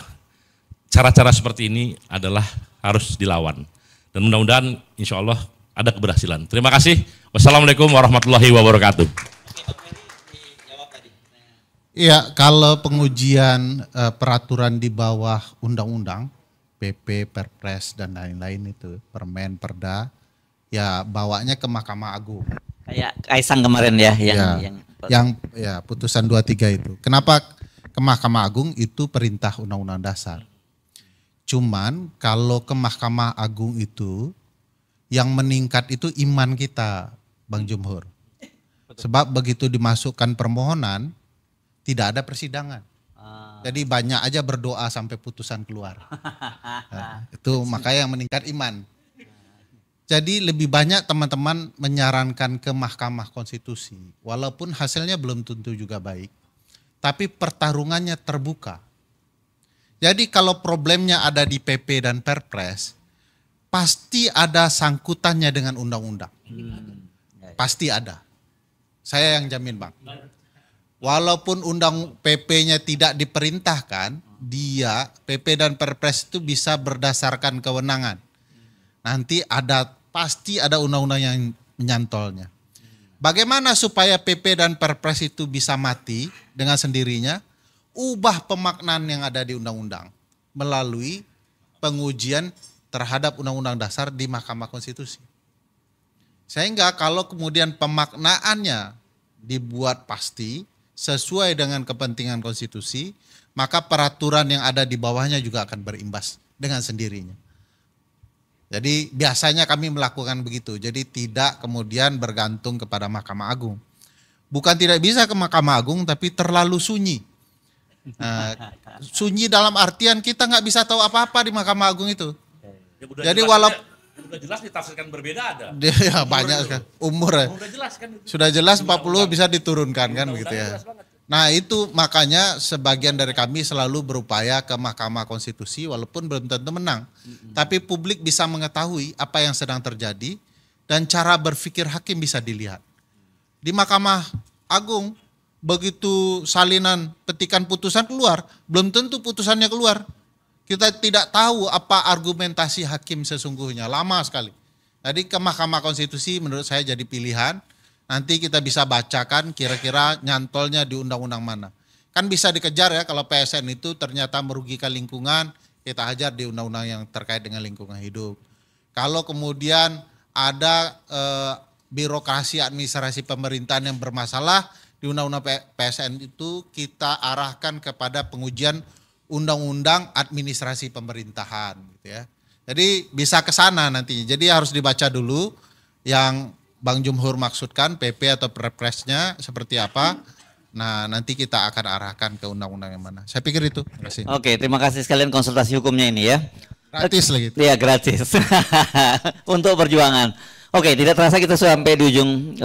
cara-cara seperti ini adalah harus dilawan. Dan mudah-mudahan insya Allah ada keberhasilan. Terima kasih. Wassalamualaikum warahmatullahi wabarakatuh. Iya, kalau pengujian peraturan di bawah undang-undang, PP, Perpres dan lain-lain itu, Permen, Perda, ya bawanya ke Mahkamah Agung. Kayak Kaisang kemarin ya, yang putusan 23 itu. Kenapa ke Mahkamah Agung? Itu perintah Undang-Undang Dasar. Cuman kalau ke Mahkamah Agung itu yang meningkat itu iman kita, Bang Jumhur. Sebab begitu dimasukkan permohonan tidak ada persidangan. Jadi banyak aja berdoa sampai putusan keluar. Nah, itu makanya yang meningkat iman. Jadi lebih banyak teman-teman menyarankan ke Mahkamah Konstitusi, walaupun hasilnya belum tentu juga baik, tapi pertarungannya terbuka. Jadi kalau problemnya ada di PP dan Perpres, pasti ada sangkutannya dengan undang-undang. Pasti ada. Saya yang jamin, Bang. Walaupun undang PP-nya tidak diperintahkan, dia PP dan Perpres itu bisa berdasarkan kewenangan. Nanti pasti ada undang-undang yang menyantolnya. Bagaimana supaya PP dan Perpres itu bisa mati dengan sendirinya? Ubah pemaknaan yang ada di undang-undang melalui pengujian terhadap undang-undang dasar di Mahkamah Konstitusi. Sehingga kalau kemudian pemaknaannya dibuat pasti sesuai dengan kepentingan konstitusi, maka peraturan yang ada di bawahnya juga akan berimbas dengan sendirinya. Jadi biasanya kami melakukan begitu, jadi tidak kemudian bergantung kepada Mahkamah Agung. Bukan tidak bisa ke Mahkamah Agung, tapi terlalu sunyi. Sunyi dalam artian kita nggak bisa tahu apa-apa di Mahkamah Agung itu. Ya, jadi walaupun udah jelas ditafsirkan berbeda ada. Ya banyak kan. Umur ya. Udah jelas kan itu. Sudah jelas 40 bisa diturunkan kan begitu ya. Nah itu makanya sebagian dari kami selalu berupaya ke Mahkamah Konstitusi walaupun belum tentu menang. Tapi publik bisa mengetahui apa yang sedang terjadi dan cara berpikir hakim bisa dilihat. Di Mahkamah Agung begitu salinan petikan putusan keluar, belum tentu putusannya keluar. Kita tidak tahu apa argumentasi hakim sesungguhnya, lama sekali. Jadi ke Mahkamah Konstitusi menurut saya jadi pilihan. Nanti kita bisa bacakan kira-kira nyantolnya di undang-undang mana. Kan bisa dikejar ya kalau PSN itu ternyata merugikan lingkungan, kita hajar di undang-undang yang terkait dengan lingkungan hidup. Kalau kemudian ada birokrasi administrasi pemerintahan yang bermasalah, di undang-undang PSN itu kita arahkan kepada pengujian undang-undang administrasi pemerintahan gitu ya. Jadi bisa ke sana nantinya. Jadi harus dibaca dulu yang Bang Jumhur maksudkan PP atau Perpresnya seperti apa. Nah, nanti kita akan arahkan ke undang-undang yang mana. Saya pikir itu. Terima kasih. Oke, terima kasih sekalian konsultasi hukumnya ini ya. Gratis lagi. Iya, gratis. Untuk perjuangan. Oke, tidak terasa kita sampai di ujung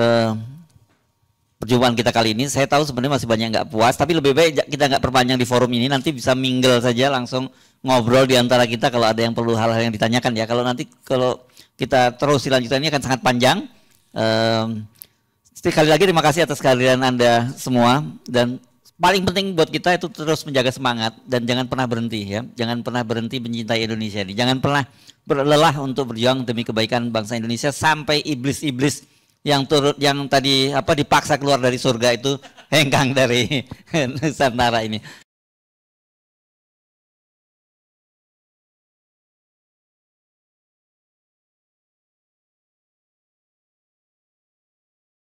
perjumpaan kita kali ini. Saya tahu sebenarnya masih banyak nggak puas, tapi lebih baik kita nggak perpanjang di forum ini. Nanti bisa mingle saja, langsung ngobrol di antara kita kalau ada yang perlu hal-hal yang ditanyakan ya. Kalau kita terus dilanjutkan ini akan sangat panjang. Sekali lagi terima kasih atas kehadiran Anda semua, dan paling penting buat kita itu terus menjaga semangat dan jangan pernah berhenti ya. Jangan pernah berhenti mencintai Indonesia ini. Jangan pernah berlelah untuk berjuang demi kebaikan bangsa Indonesia sampai iblis-iblis yang tadi dipaksa keluar dari surga itu hengkang dari Nusantara ini.